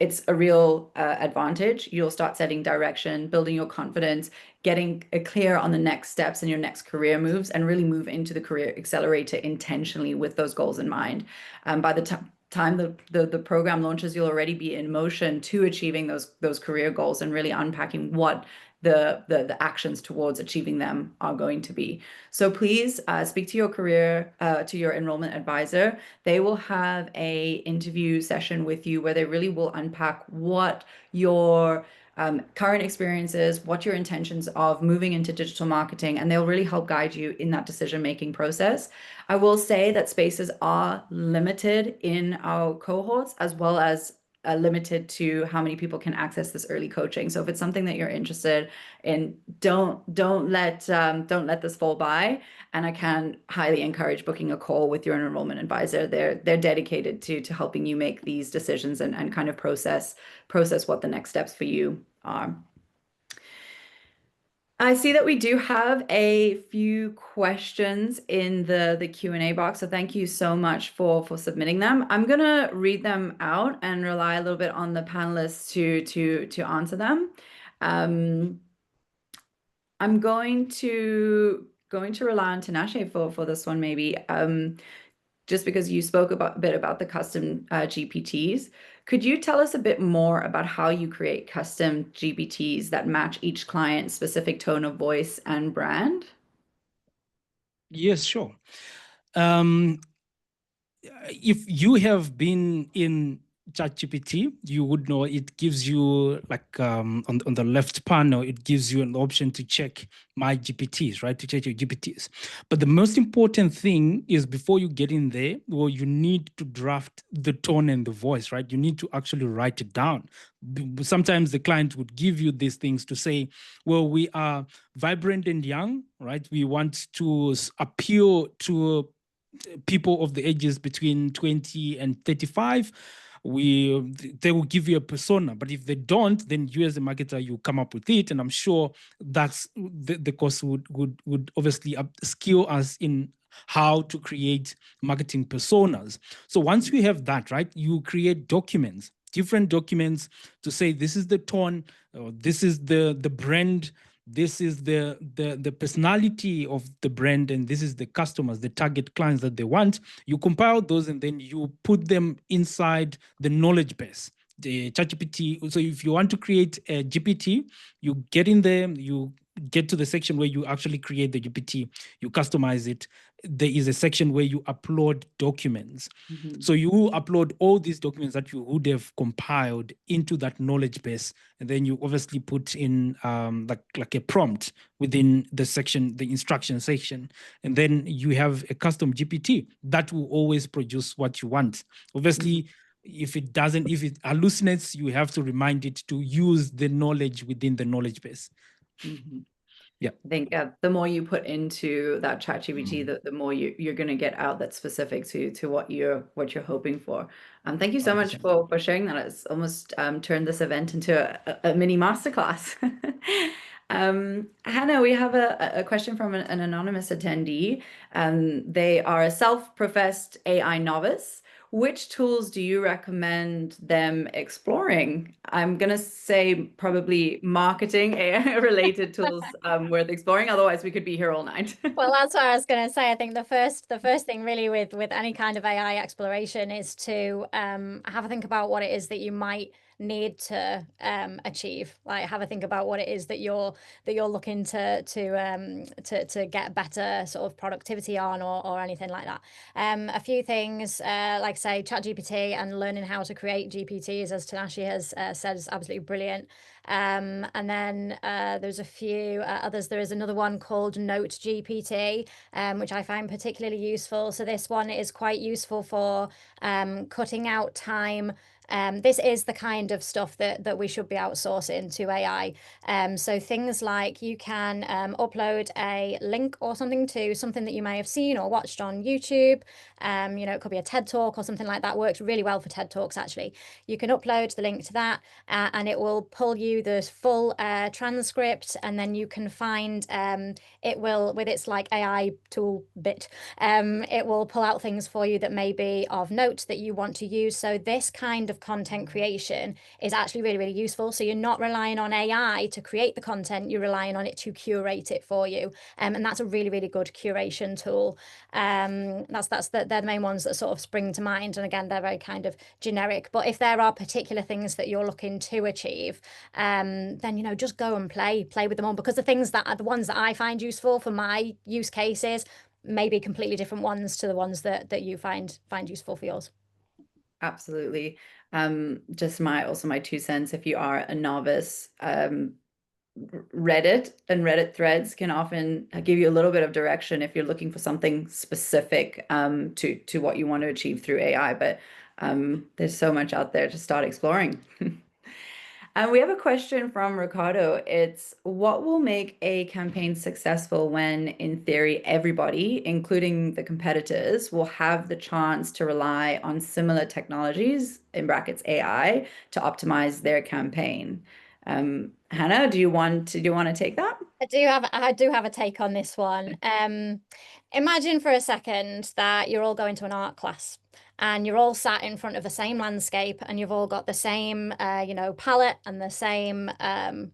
It's a real advantage. You'll start setting direction, building your confidence, getting clear on the next steps in your next career moves, and really move into the Career Accelerator intentionally with those goals in mind. By the time the program launches, you'll already be in motion to achieving those career goals and really unpacking what the actions towards achieving them are going to be. So please speak to your enrollment advisor. They will have a interview session with you where they really will unpack what your current experiences, what your intentions of moving into digital marketing, and they'll really help guide you in that decision-making process. I will say that spaces are limited in our cohorts, as well as limited to how many people can access this early coaching. So if it's something that you're interested in, don't let this fall by. And I can highly encourage booking a call with your enrollment advisor. They're dedicated to helping you make these decisions and kind of process what the next steps for you are. I see that we do have a few questions in the Q&A box, so thank you so much for submitting them. I'm gonna read them out and rely a little bit on the panelists to answer them. I'm going to rely on Tinashe for this one maybe. Just because you spoke a bit about the custom GPTs. Could you tell us a bit more about how you create custom GPTs that match each client's specific tone of voice and brand? Yes, sure. If you have been in ChatGPT, you would know it gives you like on the left panel, it gives you an option to check my GPTs, right? To check your GPTs. But the most important thing is before you get in there, well, you need to draft the tone and the voice, right? You need to actually write it down. Sometimes the client would give you these things to say, well, we are vibrant and young, right? We want to appeal to people of the ages between 20 and 35. They will give you a persona, but if they don't, then you as a marketer, you come up with it, and I'm sure that's the course would obviously skill us in how to create marketing personas. So once you have that, right, you create documents, different documents to say this is the tone, this is the brand, this is the personality of the brand, and this is the customers, the target clients that they want. You compile those and then you put them inside the knowledge base. the ChatGPT. So if you want to create a GPT, you get in there, you get to the section where you actually create the GPT, you customize it. There is a section where you upload documents. Mhm. So you upload all these documents that you would have compiled into that knowledge base, and then you obviously put in like a prompt within the section, the instruction section, and then you have a custom GPT that will always produce what you want. Obviously, if it hallucinates, you have to remind it to use the knowledge within the knowledge base. Mhm. Yeah. I think the more you put into that ChatGPT, Mm. the more you're going to get out that's specific to what you're hoping for. Thank you so much 100%. for sharing that. It's almost turned this event into a mini masterclass. Hannah, we have a question from an anonymous attendee. They are a self-professed AI novice. Which tools do you recommend them exploring? I'm gonna say probably marketing AI related tools worth exploring. Otherwise, we could be here all night. Well, that's what I was going to say. I think the first thing really with any kind of AI exploration is to have a think about what it is that you might need to achieve. Like have a think about what it is that you're looking to get better sort of productivity on or anything like that. A few things like say ChatGPT and learning how to create GPTs, as Tanashi has said, is absolutely brilliant. And then there's a few others. There is another one called Note GPT, which I find particularly useful. So this one is quite useful for cutting out time. This is the kind of stuff that we should be outsourcing to AI. So things like you can upload a link or something to something that you may have seen or watched on YouTube. It could be a TED Talk or something like that. Works really well for TED Talks, actually. You can upload the link to that and it will pull you the full transcript, and then you can find it will, with its like AI tool bit, it will pull out things for you that may be of note that you want to use. So this kind of content creation is actually really, really useful. So you're not relying on AI to create the content, you're relying on it to curate it for you. And that's a really, really good curation tool. They're the main ones that sort of spring to mind. And again, they're very kind of generic. But if there are particular things that you're looking to achieve, then just go and play with them all, because the things that are the ones that I find useful for my use cases may be completely different ones to the ones that you find useful for yours. Absolutely. Just my 2 cents. If you are a novice, Reddit and Reddit threads can often give you a little bit of direction if you're looking for something specific to what you want to achieve through AI. But there's so much out there to start exploring. And we have a question from Ricardo. It's what will make a campaign successful when, in theory, everybody, including the competitors, will have the chance to rely on similar technologies, in brackets AI, to optimize their campaign? Hannah, do you want to take that? I do have a take on this one. Imagine for a second that you're all going to an art class and you're all sat in front of the same landscape and you've all got the same, palette and the same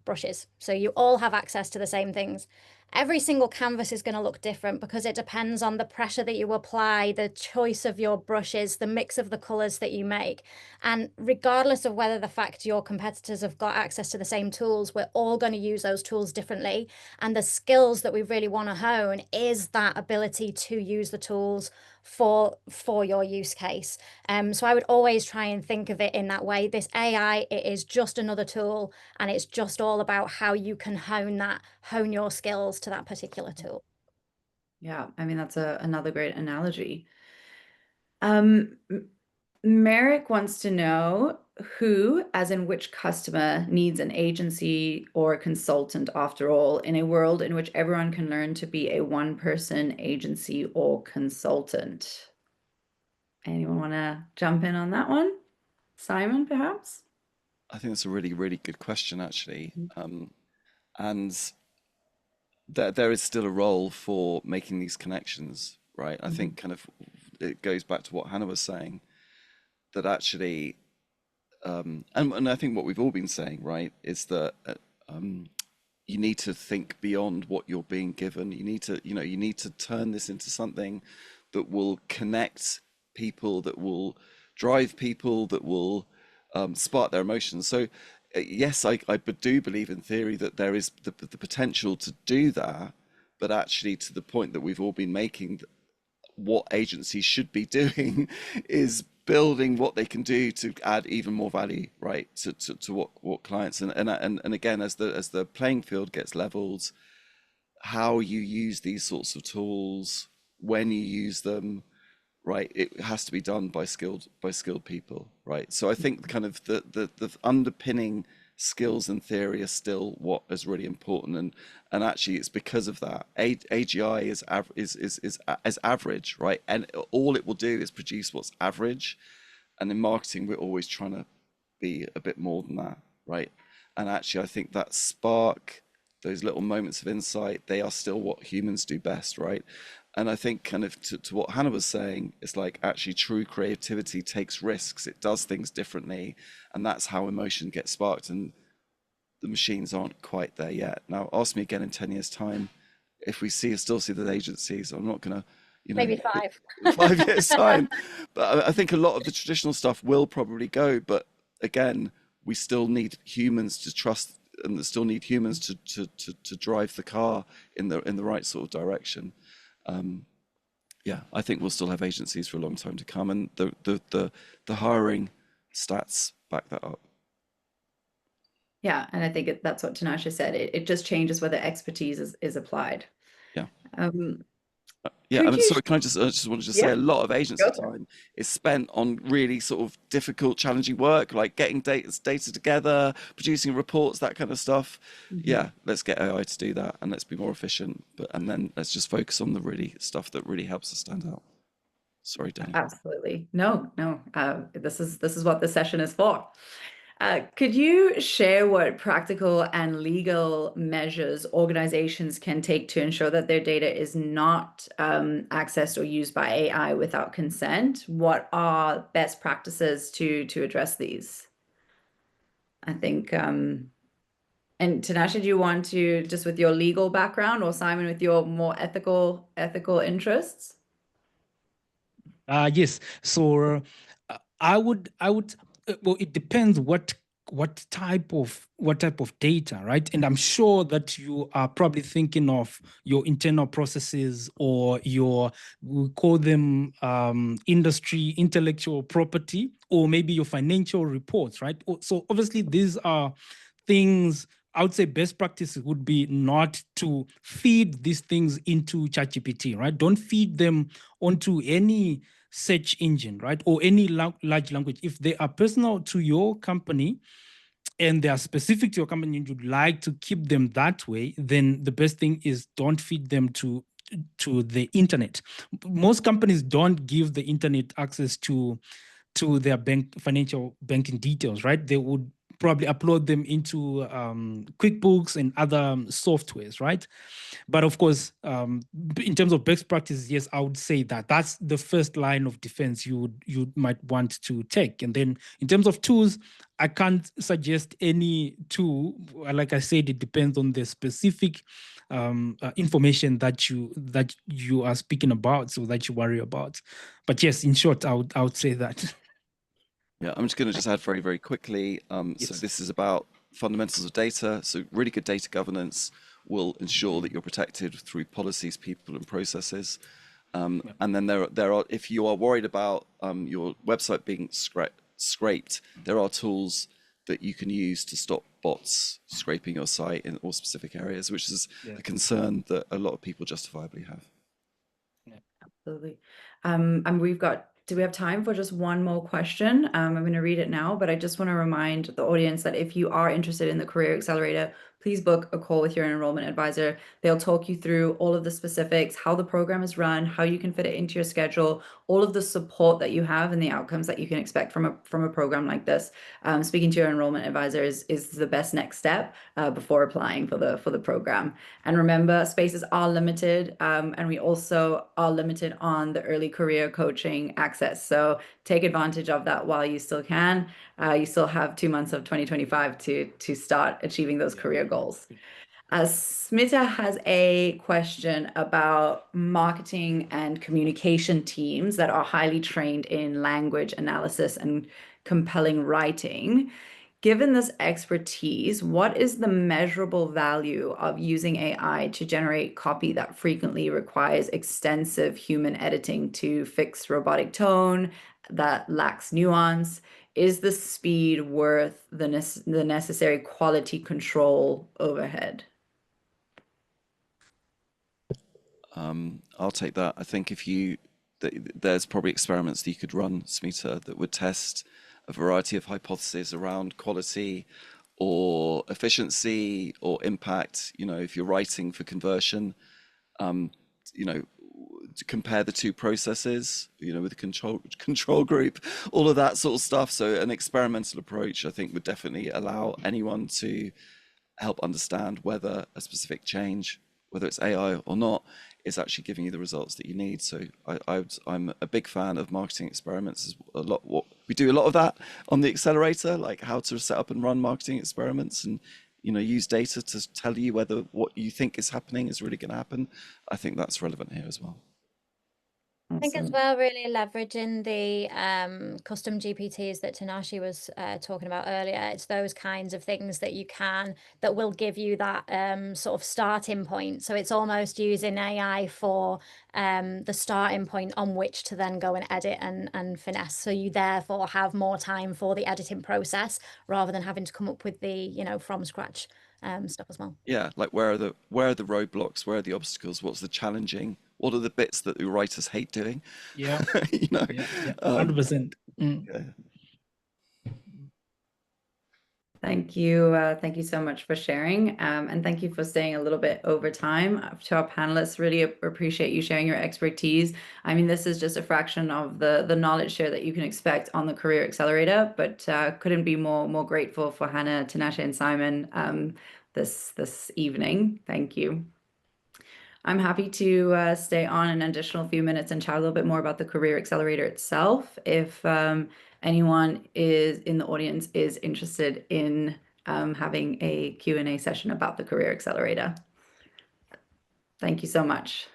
brushes. So you all have access to the same things. Every single canvas is going to look different because it depends on the pressure that you apply, the choice of your brushes, the mix of the colors that you make. And regardless of whether the fact your competitors have got access to the same tools, we're all going to use those tools differently. And the skills that we really want to hone is that ability to use the tools for your use case. So I would always try and think of it in that way. This AI, it is just another tool, and it's just all about how you can hone your skills to that particular tool. Yeah, I mean that's another great analogy. Um, Merrick wants to know who, as in which customer, needs an agency or a consultant after all, in a world in which everyone can learn to be a one-person agency or consultant. Anyone want to jump in on that one? Simon, perhaps? I think that's a really, really good question, actually. And there is still a role for making these connections, right? I think kind of it goes back to what Hannah was saying, that actually, and I think what we've all been saying, right, is that you need to think beyond what you're being given. You need to turn this into something that will connect people, that will drive people, that will spark their emotions. So yes, I do believe in theory that there is the potential to do that, but actually to the point that we've all been making, what agencies should be doing is building what they can do to add even more value, right, to what clients, and again, as the playing field gets leveled, how you use these sorts of tools, when you use them, right, it has to be done by skilled people, right? So I think kind of the underpinning skills and theory are still what is really important, and actually it's because of that AGI is average, right? And all it will do is produce what's average, and in marketing we're always trying to be a bit more than that, right? And actually I think that spark, those little moments of insight, they are still what humans do best, right? And I think kind of to what Hannah was saying, it's like actually true creativity takes risks, it does things differently, and that's how emotion gets sparked. And the machines aren't quite there yet. Now, ask me again in 10 years' time if we still see the agencies. I'm not gonna, Maybe 5. 5 years time. But I think a lot of the traditional stuff will probably go. But again, we still need humans to trust, and still need humans to drive the car in the right sort of direction. Yeah, I think we'll still have agencies for a long time to come, and the hiring stats back that up. Yeah, and I think that's what Tanasha said. It just changes whether expertise is applied. Yeah. Um, Yeah, I could mean, you, sorry, can I just want to just say yeah, a lot of agency go for it. time is spent on really sort of difficult, challenging work, like getting data together, producing reports, that kind of stuff. Mhm. Yeah, let's get AI to do that, and let's be more efficient. And then let's just focus on the really stuff that really helps us stand out. Sorry, Danny. Absolutely. No, no. This is what this session is for. Could you share what practical and legal measures organizations can take to ensure that their data is not accessed or used by AI without consent? What are best practices to address these? I think, and Tanasha, do you want to just with your legal background, or Simon with your more ethical interests? Yes. So I would well, it depends what type of data, right? And I'm sure that you are probably thinking of your internal processes, or we call them industry intellectual property, or maybe your financial reports, right? So obviously these are things. I would say best practice would be not to feed these things into ChatGPT, right? Don't feed them onto any search engine, right? Or any large language. If they are personal to your company and they are specific to your company and you'd like to keep them that way, then the best thing is don't feed them to the internet. Most companies don't give the internet access to their financial banking details, right? They would probably upload them into QuickBooks and other softwares, right? But of course, in terms of best practices, yes, I would say that that's the first line of defense you might want to take. And then in terms of tools, I can't suggest any tool. Like I said, it depends on the specific information that you are speaking about, so that you worry about. But yes, in short, I would say that. Yeah, I'm just going to just add very, very quickly. So Yes. this is about fundamentals of data. So really good data governance will ensure that you're protected through policies, people, and processes. Yeah. And then there are, if you are worried about your website being scraped, there are tools that you can use to stop bots scraping your site in all specific areas, which is Yeah. a concern that a lot of people justifiably have. Absolutely. Do we have time for just one more question? I'm going to read it now, but I just want to remind the audience that if you are interested in the Career Accelerator, please book a call with your enrollment advisor. They'll talk you through all of the specifics, how the program is run, how you can fit it into your schedule, all of the support that you have and the outcomes that you can expect from a program like this. Speaking to your enrollment advisor is the best next step before applying for the program. And remember, spaces are limited, and we also are limited on the early career coaching access. So take advantage of that while you still can. You still have 2 months of 2025 to start achieving those career goals. Smita has a question about marketing and communication teams that are highly trained in language analysis and compelling writing. Given this expertise, what is the measurable value of using AI to generate copy that frequently requires extensive human editing to fix robotic tone that lacks nuance? Is the speed worth the necessary quality control overhead? I'll take that. I think there's probably experiments that you could run, Smita, that would test a variety of hypotheses around quality or efficiency or impact. If you're writing for conversion, you know, to compare the two processes, with the control group, all of that sort of stuff. So an experimental approach, I think, would definitely allow anyone to help understand whether a specific change, whether it's AI or not, is actually giving you the results that you need. So I'm a big fan of marketing experiments. We do a lot of that on the Accelerator, like how to set up and run marketing experiments and use data to tell you whether what you think is happening is really going to happen. I think that's relevant here as well. I think as Awesome. well, really leveraging the custom GPTs that Tanashi was talking about earlier. It's those kinds of things that that will give you that sort of starting point. So it's almost using AI for the starting point on which to then go and edit and finesse. So you therefore have more time for the editing process rather than having to come up with the, from scratch stuff as well. Yeah, like where are the roadblocks? Where are the obstacles? What's the challenging? What are the bits that the writers hate doing? Yeah, you know, yeah, 100%. yeah. Thank you. Thank you so much for sharing. And thank you for staying a little bit over time. To our panelists, really appreciate you sharing your expertise. I mean, this is just a fraction of the knowledge share that you can expect on the Career Accelerator, but couldn't be more grateful for Hannah, Tinashe, and Simon this evening. Thank you. I'm happy to stay on an additional few minutes and chat a little bit more about the Career Accelerator itself. If anyone in the audience is interested in having a Q&A session about the Career Accelerator. Thank you so much.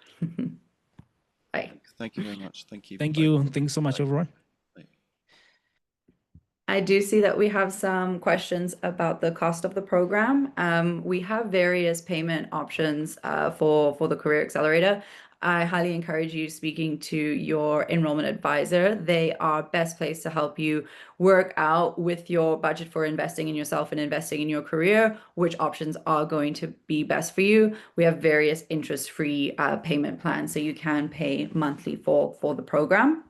Bye. Thank you very much. Thank you. Thank Bye. you. Thanks so much, everyone. I do see that we have some questions about the cost of the program. We have various payment options for the Career Accelerator. I highly encourage you speaking to your enrollment advisor. They are best placed to help you work out with your budget for investing in yourself and investing in your career, which options are going to be best for you. We have various interest-free payment plans, so you can pay monthly for the program.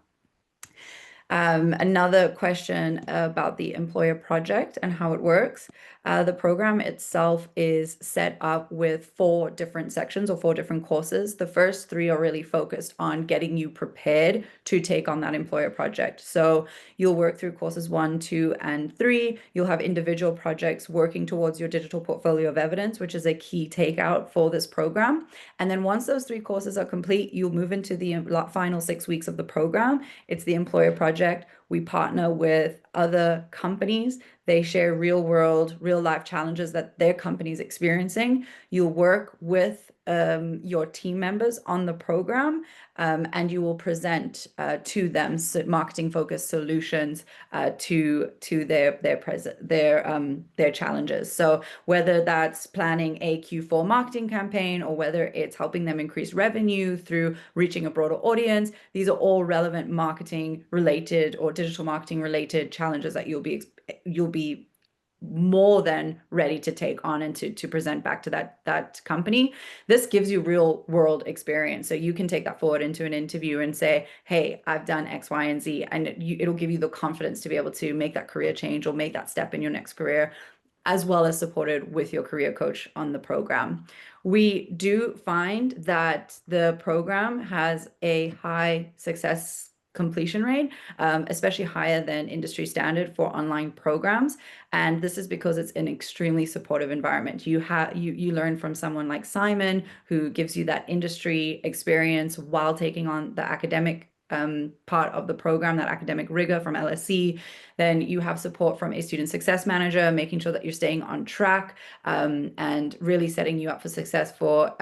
Another question about the employer project and how it works. The program itself is set up with 4 different sections or 4 different courses. The first 3 are really focused on getting you prepared to take on that employer project. So you'll work through courses 1, 2, and 3. You'll have individual projects working towards your digital portfolio of evidence, which is a key takeout for this program. And then once those 3 courses are complete, you'll move into the final 6 weeks of the program. It's the employer project. We partner with other companies. They share real world, real life challenges that their company's experiencing. You'll work with your team members on the program, and you will present to them marketing focused solutions to their challenges. So whether that's planning a Q4 marketing campaign or whether it's helping them increase revenue through reaching a broader audience, these are all relevant marketing related or digital marketing related challenges that you'll be more than ready to take on and to present back to that company. This gives you real world experience. So you can take that forward into an interview and say, hey, I've done X, Y, and Z. And it'll give you the confidence to be able to make that career change or make that step in your next career, as well as supported with your career coach on the program. We do find that the program has a high success completion rate, especially higher than industry standard for online programs. And this is because it's an extremely supportive environment. You learn from someone like Simon, who gives you that industry experience while taking on the academic part of the program, that academic rigor from LSE. Then you have support from a student success manager, making sure that you're staying on track and really setting you up for success for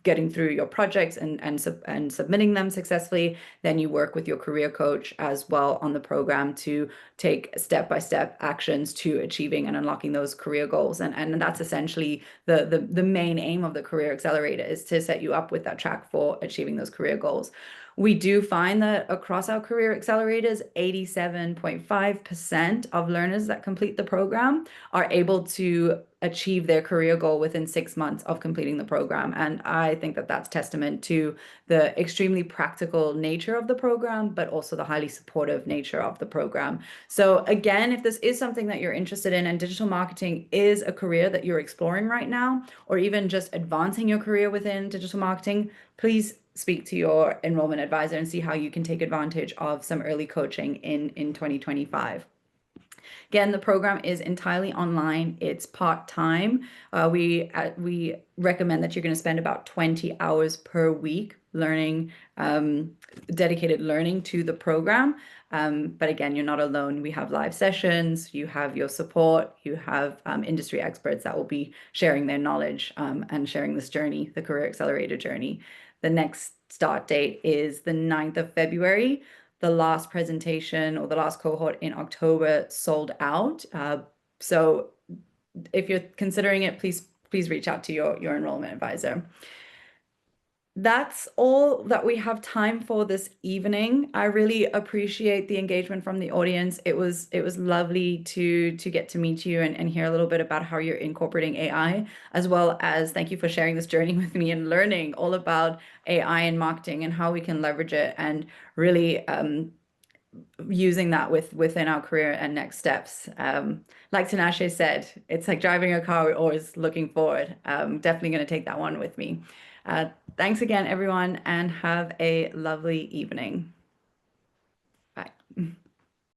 getting through your projects and submitting them successfully. Then you work with your career coach as well on the program to take step-by-step actions to achieving and unlocking those career goals. And that's essentially the main aim of the Career Accelerator, is to set you up with that track for achieving those career goals. We do find that across our career accelerators, 87.5% of learners that complete the program are able to achieve their career goal within 6 months of completing the program. And I think that that's testament to the extremely practical nature of the program, but also the highly supportive nature of the program. So again, if this is something that you're interested in and digital marketing is a career that you're exploring right now, or even just advancing your career within digital marketing, please speak to your enrollment advisor and see how you can take advantage of some early coaching in 2025. Again, the program is entirely online. It's part-time. We recommend that you're going to spend about 20 hours per week learning, dedicated learning to the program. But again, you're not alone. We have live sessions, you have your support, you have industry experts that will be sharing their knowledge and sharing this journey, the Career Accelerator journey. The next start date is the 9th of February. The last presentation or the last cohort in October sold out. So if you're considering it, please reach out to your enrollment advisor. That's all that we have time for this evening. I really appreciate the engagement from the audience. It was lovely to get to meet you and hear a little bit about how you're incorporating AI, as well as thank you for sharing this journey with me and learning all about AI and marketing and how we can leverage it and really using that within our career and next steps. Like Tinashe said, it's like driving a car, we're always looking forward. Definitely going to take that one with me. Thanks again, everyone, and have a lovely evening. Bye.